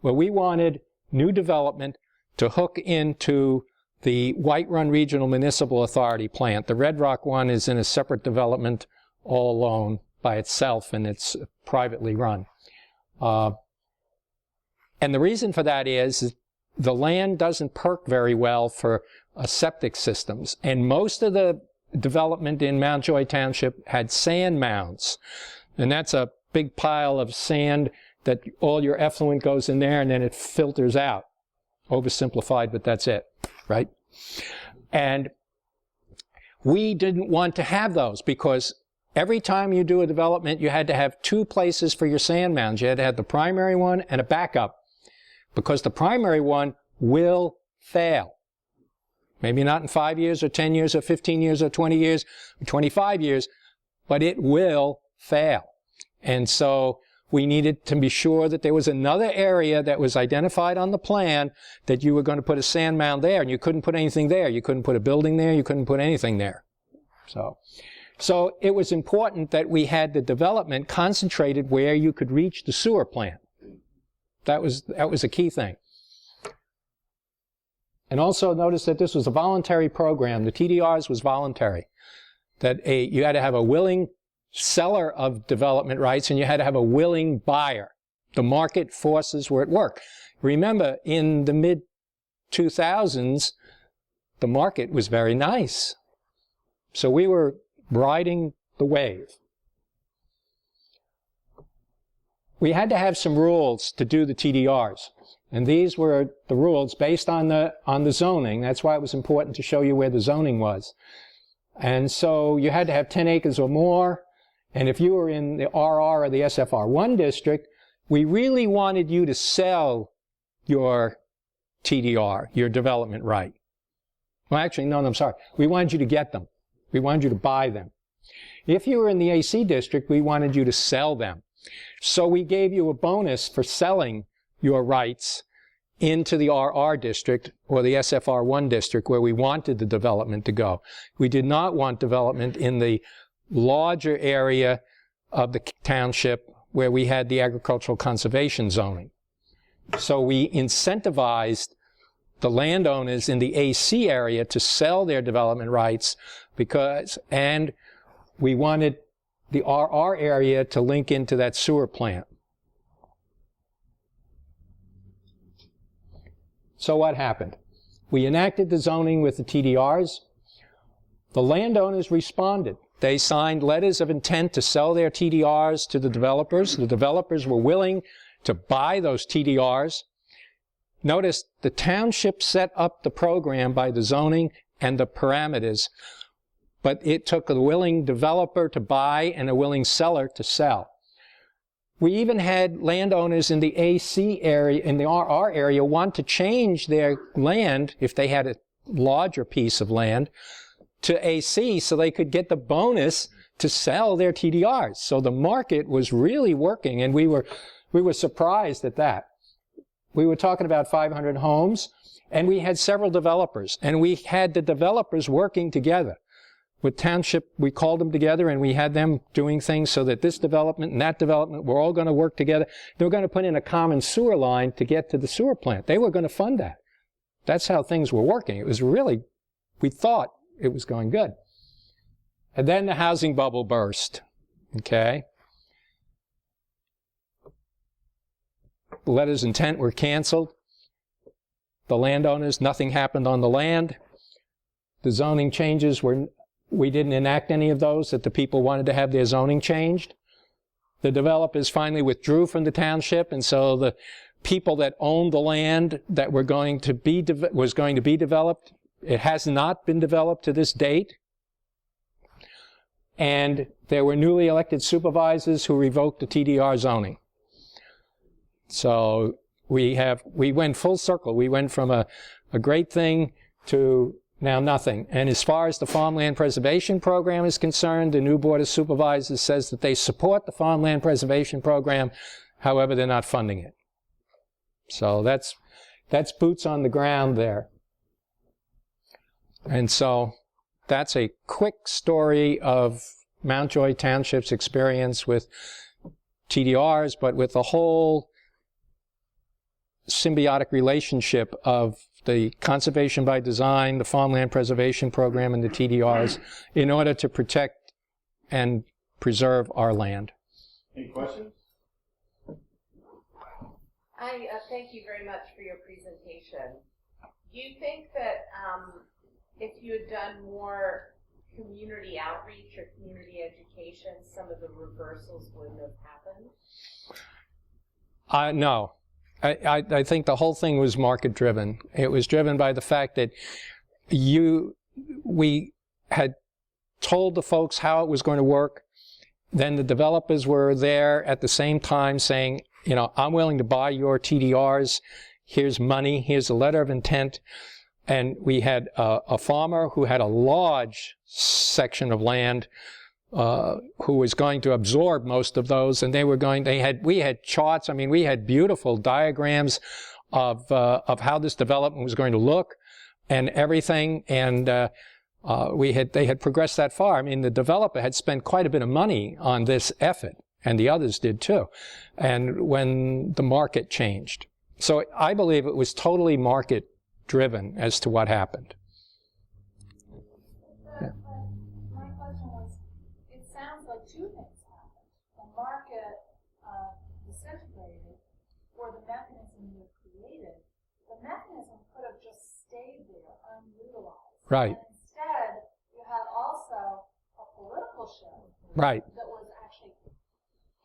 Well, we wanted new development to hook into the White Run Regional Municipal Authority plant. The Red Rock one is in a separate development all alone by itself, and it's privately run. And the reason for that is the land doesn't perk very well for septic systems. And most of the development in Mount Joy Township had sand mounds. And that's a big pile of sand that all your effluent goes in there and then it filters out. Oversimplified, but that's it, right? And we didn't want to have those because every time you do a development, you had to have two places for your sand mounds. You had to have the primary one and a backup, because the primary one will fail. Maybe not in 5 years or 10 years or 15 years or 20 years or 25 years, but it will fail. And so we needed to be sure that there was another area that was identified on the plan that you were going to put a sand mound there, and you couldn't put anything there. You couldn't put a building there. You couldn't put anything there. So it was important that we had the development concentrated where you could reach the sewer plant. That was a key thing. And also notice that this was a voluntary program. The TDRs was voluntary. That you had to have a willing seller of development rights and you had to have a willing buyer. The market forces were at work. Remember, in the mid-2000s, the market was very nice. So we were riding the wave. We had to have some rules to do the TDRs. And these were the rules based on the zoning. That's why it was important to show you where the zoning was. And so you had to have 10 acres or more. And if you were in the RR or the SFR1 district, we really wanted you to sell your TDR, your development right. Well, actually, no, I'm sorry. We wanted you to get them. We wanted you to buy them. If you were in the AC district, we wanted you to sell them. So we gave you a bonus for selling your rights into the RR district or the SFR1 district where we wanted the development to go. We did not want development in the larger area of the township where we had the agricultural conservation zoning. So we incentivized the landowners in the AC area to sell their development rights and we wanted the RR area to link into that sewer plant. So what happened? We enacted the zoning with the TDRs. The landowners responded. They signed letters of intent to sell their TDRs to the developers. The developers were willing to buy those TDRs. Notice the township set up the program by the zoning and the parameters, but it took a willing developer to buy and a willing seller to sell. We even had landowners in the AC area, in the RR area, want to change their land, if they had a larger piece of land, to AC so they could get the bonus to sell their TDRs. So the market was really working, and we were surprised at that. We were talking about 500 homes, and we had several developers, and we had the developers working together. With township, we called them together, and we had them doing things so that this development and that development were all going to work together. They were going to put in a common sewer line to get to the sewer plant. They were going to fund that. That's how things were working. It was really, we thought it was going good. And then the housing bubble burst, okay? The letters of intent were canceled. The landowners, nothing happened on the land. The zoning changes were, we didn't enact any of those, that the people wanted to have their zoning changed. The developers finally withdrew from the township, and so the people that owned the land that was going to be developed, it has not been developed to this date. And there were newly elected supervisors who revoked the TDR zoning. So we went full circle. We went from a great thing to now nothing. And as far as the Farmland Preservation Program is concerned, the new Board of Supervisors says that they support the Farmland Preservation Program, however, they're not funding it. So that's boots on the ground there. And so that's a quick story of Mount Joy Township's experience with TDRs, but with the whole symbiotic relationship of the conservation by design, the Farmland Preservation Program, and the TDRs in order to protect and preserve our land. Any questions? I thank you very much for your presentation. Do you think that if you had done more community outreach or community education, some of the reversals wouldn't have happened? No. I think the whole thing was market driven. It was driven by the fact that we had told the folks how it was going to work. Then the developers were there at the same time saying, you know, I'm willing to buy your TDRs. Here's money. Here's a letter of intent. And we had a farmer who had a large section of land who was going to absorb most of those, and we had charts. I mean, we had beautiful diagrams of how this development was going to look and everything, and they had progressed that far. I mean, the developer had spent quite a bit of money on this effort, and the others did too, and when the market changed. So I believe it was totally market driven as to what happened. My question was, it sounds like two things happened. The market disintegrated, or the mechanism you created. The mechanism could have just stayed there unutilized. Right. And instead, you had also a political show Right. that was actually,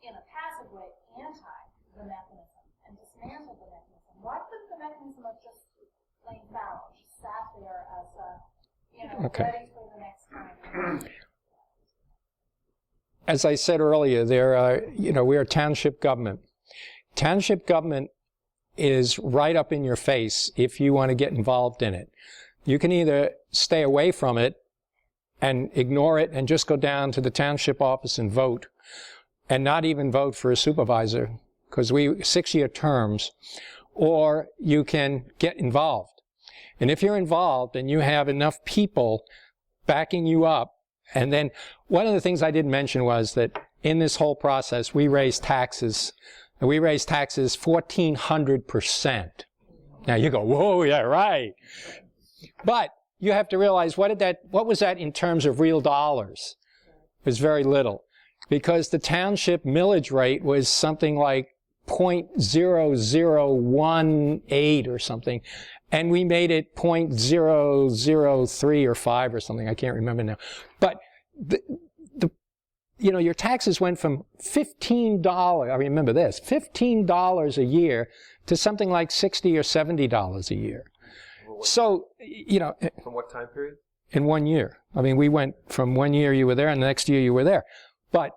in a passive way, anti the mechanism and dismantled the mechanism. Why couldn't the mechanism have just plain fallow, just sat there as a, Okay. ready for the next time? As I said earlier, we're a township government. Township government is right up in your face if you want to get involved in it. You can either stay away from it and ignore it and just go down to the township office and vote, and not even vote for a supervisor, because we 6-year terms, or you can get involved. And if you're involved and you have enough people backing you up, and then one of the things I didn't mention was that in this whole process, we raised taxes. And we raised taxes 1,400%. Now you go, whoa, yeah, right. But you have to realize, what was that in terms of real dollars? It was very little. Because the township millage rate was something like 0.0018 or something. And we made it 0.003 or 5 or something. I can't remember now. But your taxes went from $15, I remember this, $15 a year to something like $60 or $70 a year. So, From what time period? In 1 year. I mean, we went from 1 year you were there and the next year you were there. But,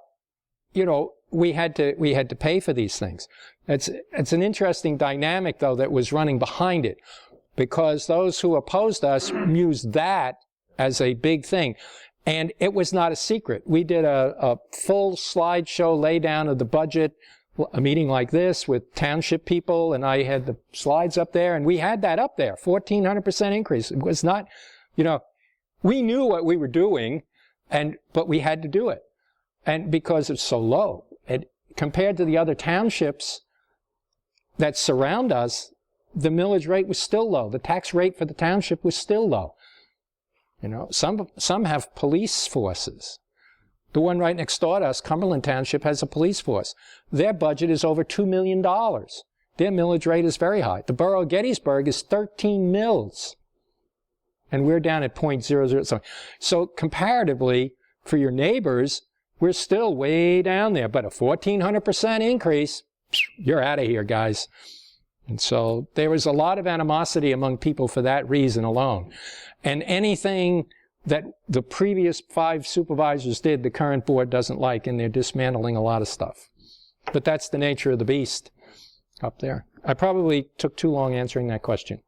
we had to pay for these things. It's an interesting dynamic, though, that was running behind it, because those who opposed us used that as a big thing. And it was not a secret. We did a full slideshow laydown of the budget, a meeting like this with township people, and I had the slides up there, and we had that up there, 1,400% increase. It was not, we knew what we were doing, but we had to do it. And because it's so low, compared to the other townships that surround us, the millage rate was still low. The tax rate for the township was still low. Some have police forces. The one right next door to us, Cumberland Township, has a police force. Their budget is over $2 million. Their millage rate is very high. The borough of Gettysburg is 13 mills. And we're down at 0.00. So comparatively, for your neighbors, we're still way down there. But a 1,400% increase, you're out of here, guys. And so there was a lot of animosity among people for that reason alone. And anything that the previous 5 supervisors did, the current board doesn't like, and they're dismantling a lot of stuff. But that's the nature of the beast up there. I probably took too long answering that question.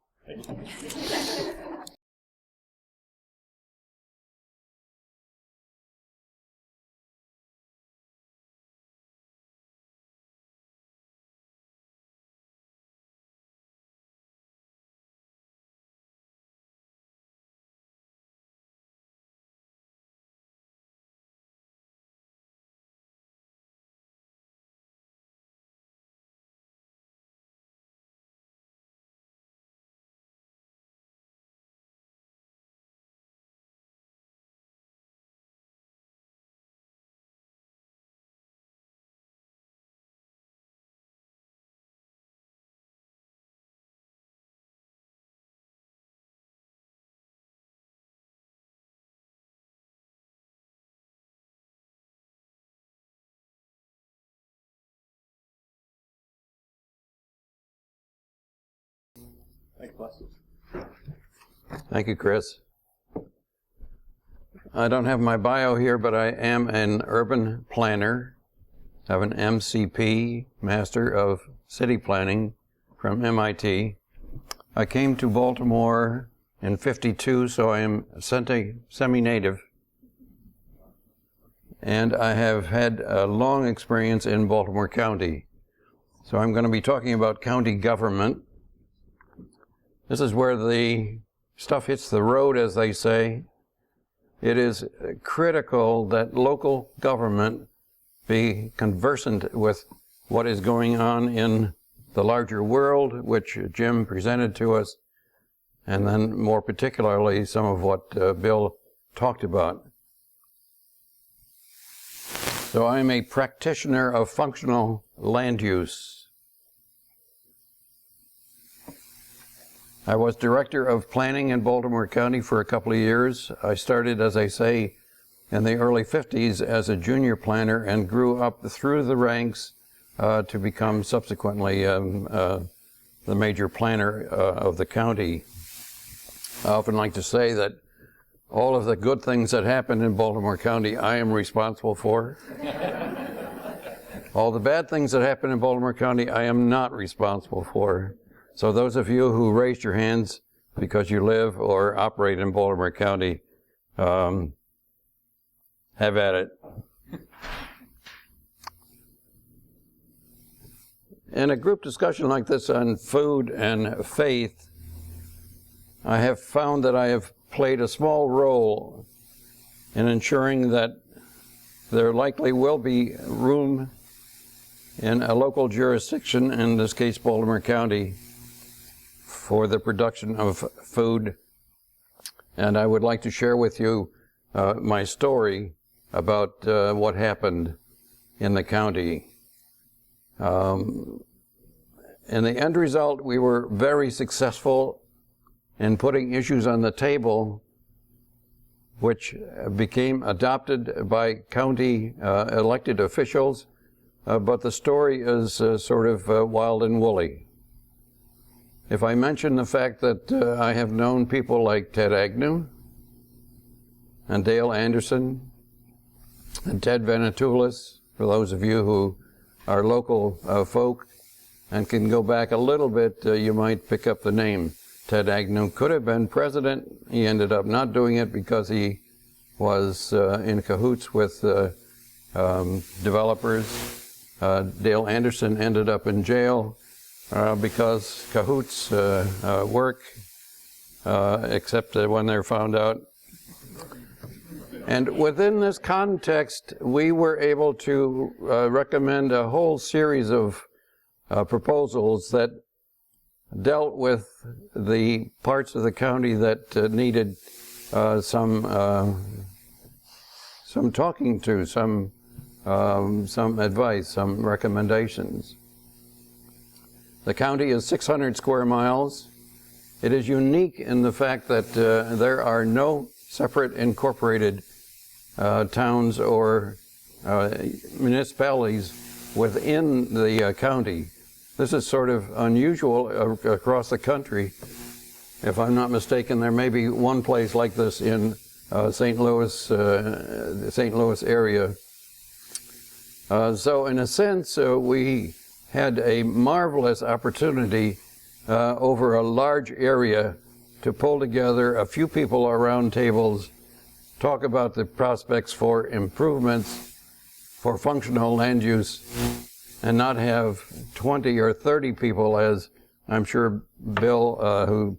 Thank you, Chris. I don't have my bio here, but I am an urban planner. I have an MCP, Master of City Planning, from MIT. I came to Baltimore in '52, so I am semi-native. And I have had a long experience in Baltimore County. So I'm going to be talking about county government. This is where the stuff hits the road, as they say. It is critical that local government be conversant with what is going on in the larger world, which Jim presented to us, and then more particularly some of what Bill talked about. So I'm a practitioner of functional land use. I was director of planning in Baltimore County for a couple of years. I started, as I say, in the early 50s as a junior planner and grew up through the ranks to become subsequently the major planner of the county. I often like to say that all of the good things that happen in Baltimore County, I am responsible for. All the bad things that happen in Baltimore County, I am not responsible for. So those of you who raised your hands, because you live or operate in Baltimore County, have at it. In a group discussion like this on food and faith, I have found that I have played a small role in ensuring that there likely will be room in a local jurisdiction, in this case Baltimore County, for the production of food. And I would like to share with you my story about what happened in the county. In the end result, we were very successful in putting issues on the table which became adopted by county elected officials, but the story is sort of wild and woolly. If I mention the fact that I have known people like Ted Agnew and Dale Anderson and Ted Venetoulis, for those of you who are local folk and can go back a little bit, you might pick up the name. Ted Agnew could have been president. He ended up not doing it because he was in cahoots with developers. Dale Anderson ended up in jail because cahoots work, except when they're found out. And within this context, we were able to recommend a whole series of proposals that dealt with the parts of the county that needed some talking to, some advice, some recommendations. The county is 600 square miles. It is unique in the fact that there are no separate incorporated towns or municipalities within the county. This is sort of unusual across the country. If I'm not mistaken, there may be one place like this in St. Louis area. So in a sense, we had a marvelous opportunity over a large area to pull together a few people around tables, talk about the prospects for improvements, for functional land use, and not have 20 or 30 people, as I'm sure Bill, who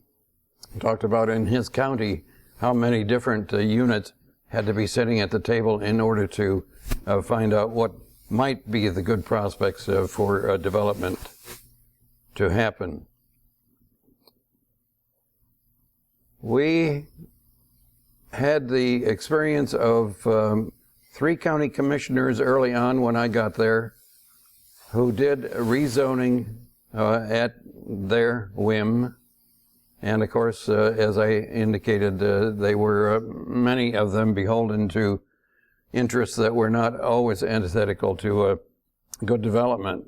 talked about in his county, how many different units had to be sitting at the table in order to find out what might be the good prospects for development to happen. We had the experience of 3 county commissioners early on when I got there who did rezoning at their whim. And of course, as I indicated, they were, many of them, beholden to interests that were not always antithetical to good development.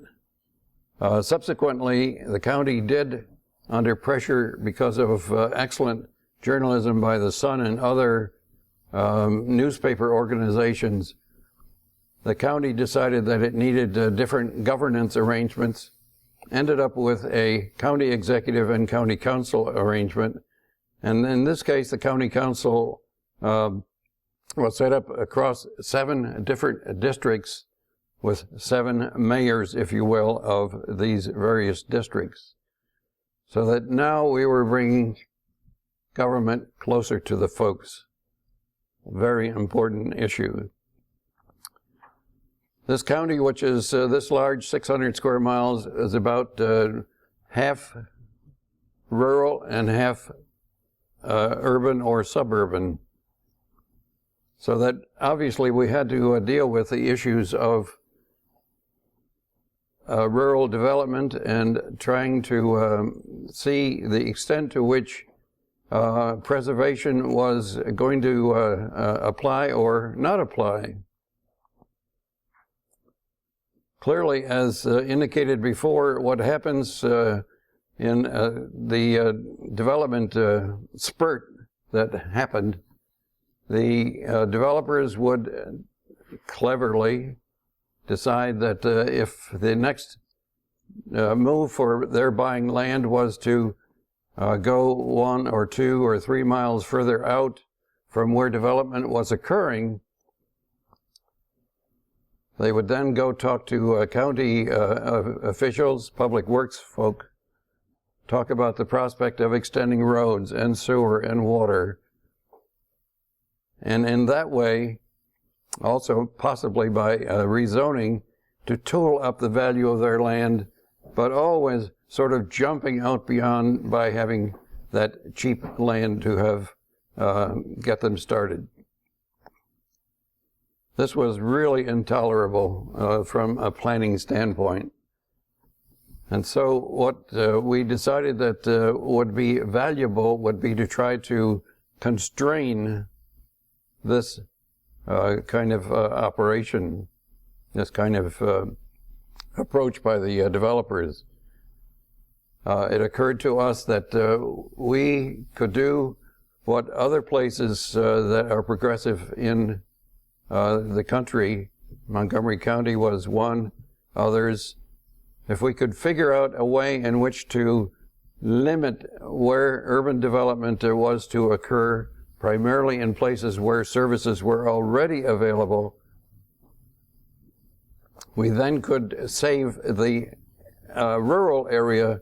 Subsequently, the county did, under pressure because of excellent journalism by the Sun and other newspaper organizations, the county decided that it needed different governance arrangements, ended up with a county executive and county council arrangement. And in this case, the county council was set up across 7 different districts with 7 mayors, if you will, of these various districts. So that now we were bringing government closer to the folks. A very important issue. This county, which is this large, 600 square miles, is about half rural and half urban or suburban. So that obviously we had to deal with the issues of rural development and trying to see the extent to which preservation was going to apply or not apply. Clearly, as indicated before, what happens in the development spurt that happened, the developers would cleverly decide that if the next move for their buying land was to go 1 or 2 or 3 miles further out from where development was occurring, they would then go talk to county officials, public works folk, talk about the prospect of extending roads and sewer and water. And in that way, also possibly by rezoning, to tool up the value of their land, but always sort of jumping out beyond by having that cheap land to have get them started. This was really intolerable from a planning standpoint. And so what we decided that would be valuable would be to try to constrain this kind of operation, this kind of approach by the developers. It occurred to us that we could do what other places that are progressive in the country, Montgomery County was one, others, if we could figure out a way in which to limit where urban development was to occur, primarily in places where services were already available, we then could save the rural area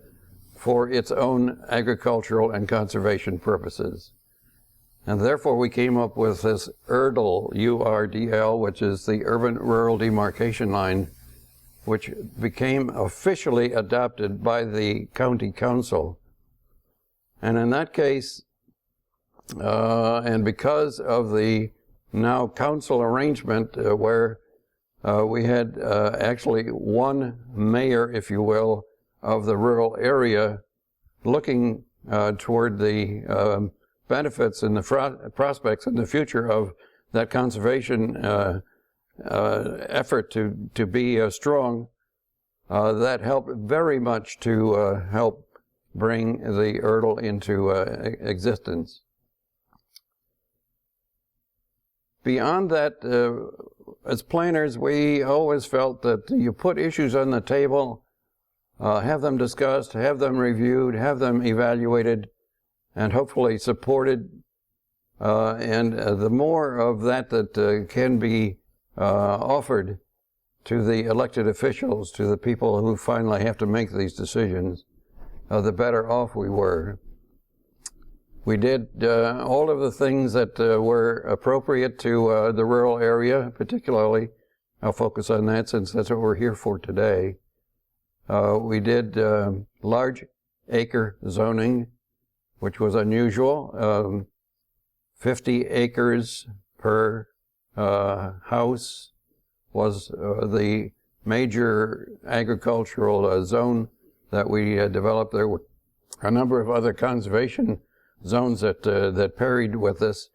for its own agricultural and conservation purposes. And therefore we came up with this URDL, U-R-D-L, which is the Urban Rural Demarcation Line, which became officially adopted by the county council. And in that case, and because of the now council arrangement where we had actually one mayor, if you will, of the rural area looking toward the benefits and the prospects in the future of that conservation effort to be strong, that helped very much to help bring the URDL into existence. Beyond that, as planners, we always felt that you put issues on the table, have them discussed, have them reviewed, have them evaluated, and hopefully supported. And the more of that can be offered to the elected officials, to the people who finally have to make these decisions, the better off we were. We did all of the things that were appropriate to the rural area, particularly. I'll focus on that since that's what we're here for today. We did large acre zoning, which was unusual. 50 acres per house was the major agricultural zone that we developed. There were a number of other conservation zones that paired with this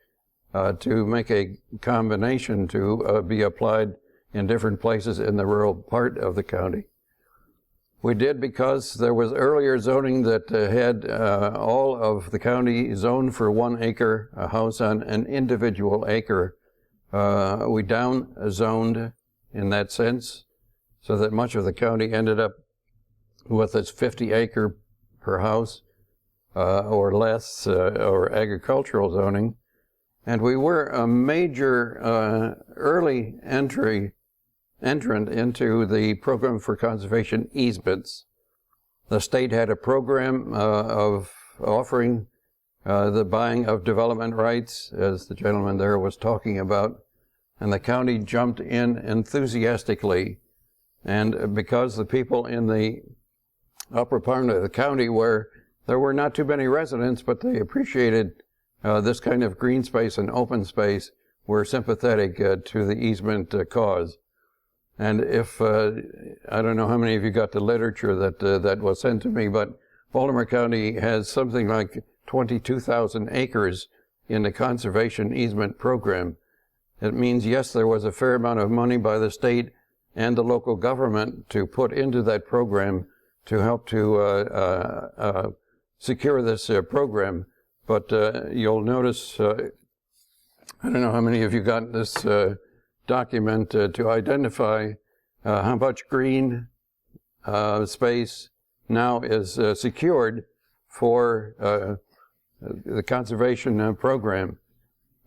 to make a combination to be applied in different places in the rural part of the county. We did because there was earlier zoning that had all of the county zoned for 1 acre, a house on an individual acre. We down-zoned in that sense, so that much of the county ended up with its 50 acre per house or less, or agricultural zoning. And we were a major early entrant into the program for conservation easements. The state had a program of offering the buying of development rights, as the gentleman there was talking about, and the county jumped in enthusiastically. And because the people in the upper part of the county there were not too many residents, but they appreciated this kind of green space and open space, were sympathetic to the easement cause. And if, I don't know how many of you got the literature that was sent to me, but Baltimore County has something like 22,000 acres in the conservation easement program. It means, yes, there was a fair amount of money by the state and the local government to put into that program to help to secure this program. But you'll notice, I don't know how many of you got this document to identify how much green space now is secured for the conservation program.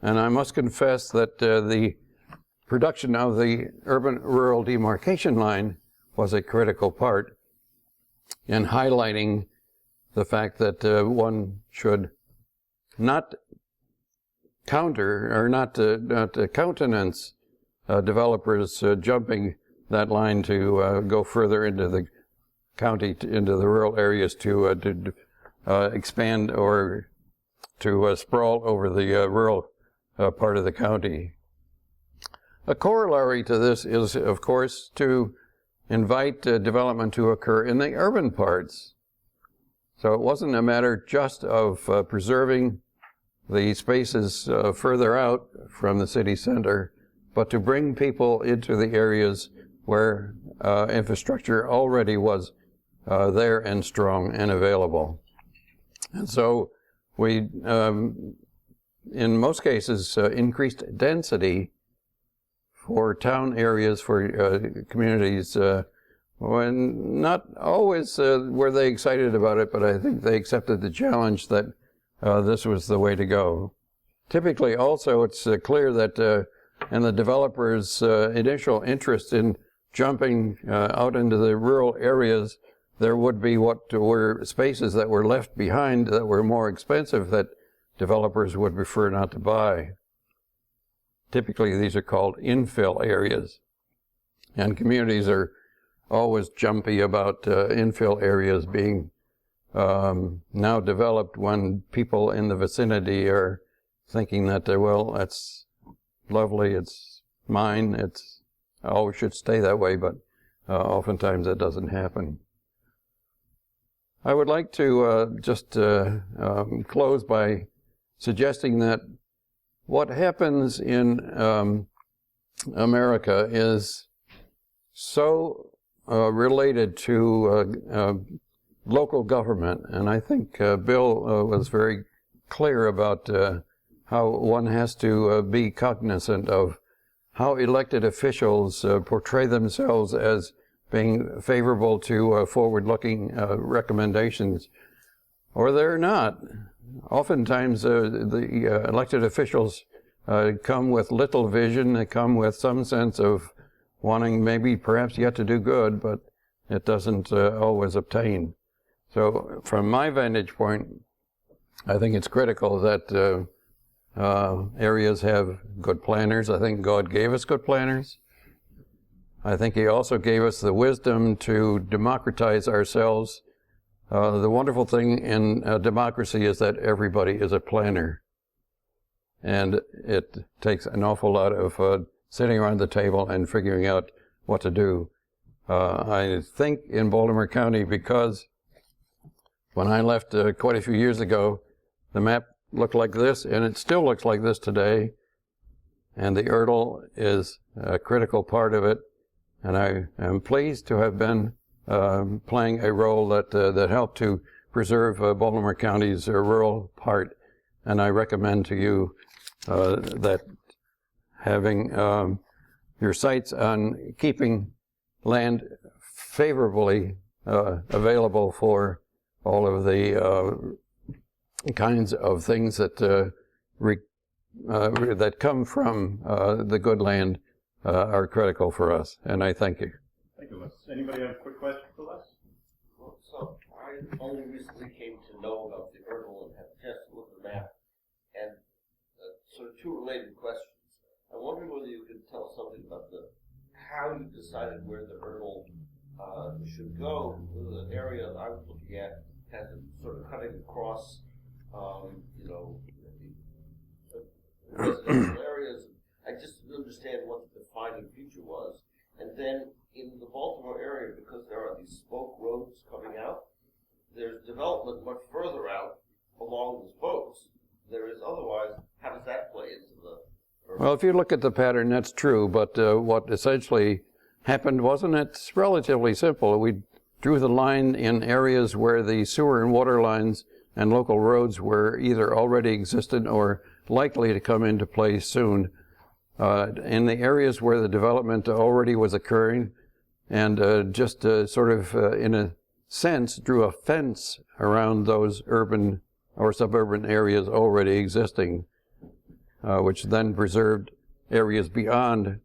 And I must confess that the production of the urban-rural demarcation line was a critical part in highlighting the fact that one should not countenance developers jumping that line to go further into the county, into the rural areas to expand or to sprawl over the rural part of the county. A corollary to this is, of course, to invite development to occur in the urban parts. So it wasn't a matter just of preserving the spaces further out from the city center, but to bring people into the areas where infrastructure already was there and strong and available. And so we, in most cases, increased density for town areas, for communities, when not always were they excited about it, but I think they accepted the challenge that this was the way to go. Typically also it's clear that in the developers' initial interest in jumping out into the rural areas, there would be what were spaces that were left behind that were more expensive that developers would prefer not to buy. Typically these are called infill areas, and communities are always jumpy about infill areas being now developed when people in the vicinity are thinking that, well, that's lovely, it's mine, it's always should stay that way, but oftentimes that doesn't happen. I would like to just close by suggesting that what happens in America is so related to local government, and I think Bill was very clear about how one has to be cognizant of how elected officials portray themselves as being favorable to forward-looking recommendations, or they're not. Oftentimes the elected officials come with little vision, they come with some sense of wanting maybe perhaps yet to do good, but it doesn't always obtain. So from my vantage point, I think it's critical that areas have good planners. I think God gave us good planners. I think He also gave us the wisdom to democratize ourselves. The wonderful thing in democracy is that everybody is a planner. And it takes an awful lot of sitting around the table and figuring out what to do. I think in Baltimore County, because when I left quite a few years ago, the map looked like this, and it still looks like this today. And the URDL is a critical part of it. And I am pleased to have been playing a role that helped to preserve Baltimore County's rural part. And I recommend to you that having your sights on keeping land favorably available for all of the kinds of things that that come from the good land are critical for us, and I thank you. Thank you, Les. Anybody have a quick question for Les? Well, so I only recently came to know about the URDL and had a chance to look at the map, and sort of two related questions. I wonder whether you could tell us something about how you decided where the URDL should go. The area I was looking at has it sort of cutting across, residential areas. I just didn't understand what the defining feature was. And then in the Baltimore area, because there are these spoke roads coming out, there's development much further out along the spokes. There is otherwise. How does that play into the... Well, if you look at the pattern, that's true, but what essentially happened wasn't it relatively simple. We drew the line in areas where the sewer and water lines and local roads were either already existent or likely to come into play soon. In the areas where the development already was occurring, and just sort of in a sense, drew a fence around those urban or suburban areas already existing, which then preserved areas beyond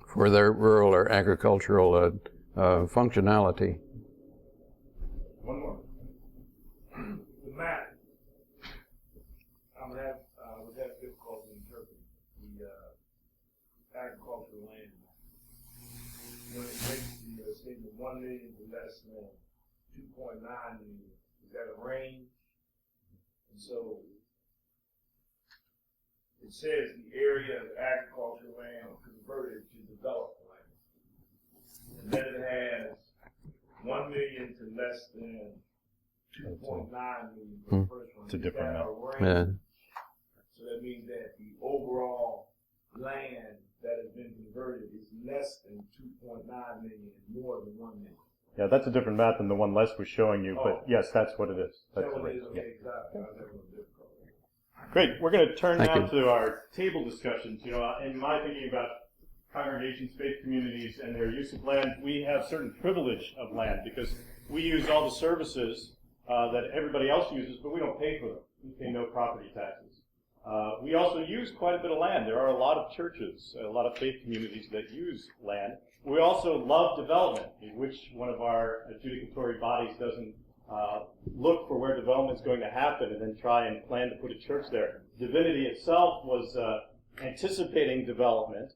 for their rural or agricultural functionality. One more. The map. would have difficulty interpreting the agricultural land. When it makes the statement 1 million to less than 2.9 million, is that a range? And so it says the area of agricultural land converted to developed land. And then it has 1 million to less than 2.9 million for the first one. It's a different amount. Yeah. So that means that the overall land that has been converted is less than 2.9 million and more than 1 million. Yeah, that's a different map than the one Les was showing you, but yes, that's what it is. That's That what it is? yeah. Okay, exactly. I was having a difficulty. Great. We're going to turn Thank now you. to our table discussions. You know, in my thinking about congregations, faith communities, and their use of land, we have certain privilege of land because we use all the services that everybody else uses, but we don't pay for them. We pay no property taxes. We also use quite a bit of land. There are a lot of churches, a lot of faith communities that use land. We also love development, in which one of our adjudicatory bodies doesn't look for where development is going to happen and then try and plan to put a church there. Divinity itself was anticipating development.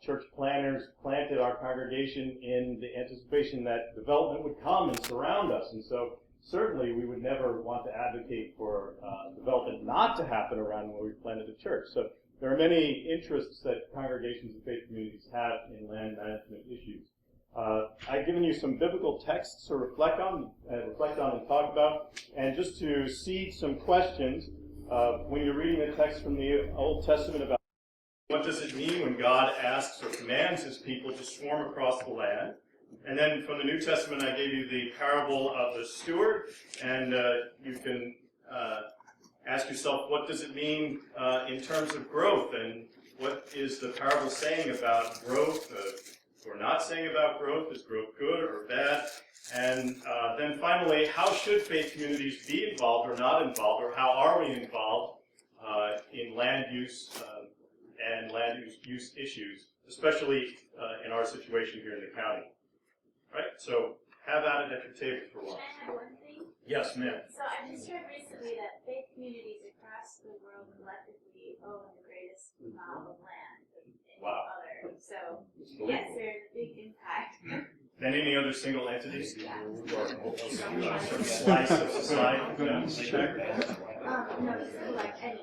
Church planners planted our congregation in the anticipation that development would come and surround us. And so certainly we would never want to advocate for development not to happen around where we planted a church. So there are many interests that congregations and faith communities have in land management issues. I've given you some biblical texts to reflect on and talk about. And just to seed some questions, when you're reading the text from the Old Testament about what does it mean when God asks or commands his people to swarm across the land? And then from the New Testament, I gave you the parable of the steward, and you can ask yourself, what does it mean in terms of growth, and what is the parable saying about growth, or not saying about growth? Is growth good or bad? And then finally, how should faith communities be involved or not involved, or how are we involved in land use and land use issues, especially in our situation here in the county? Right, so have at it at your table for a while. Can I have one thing? Yes, ma'am. So I just heard recently that faith communities across the world collectively own the greatest amount of land than any other. So yes, there's a big impact. Than any other single entity? Yeah. Or certain slice of society? No, it's like any.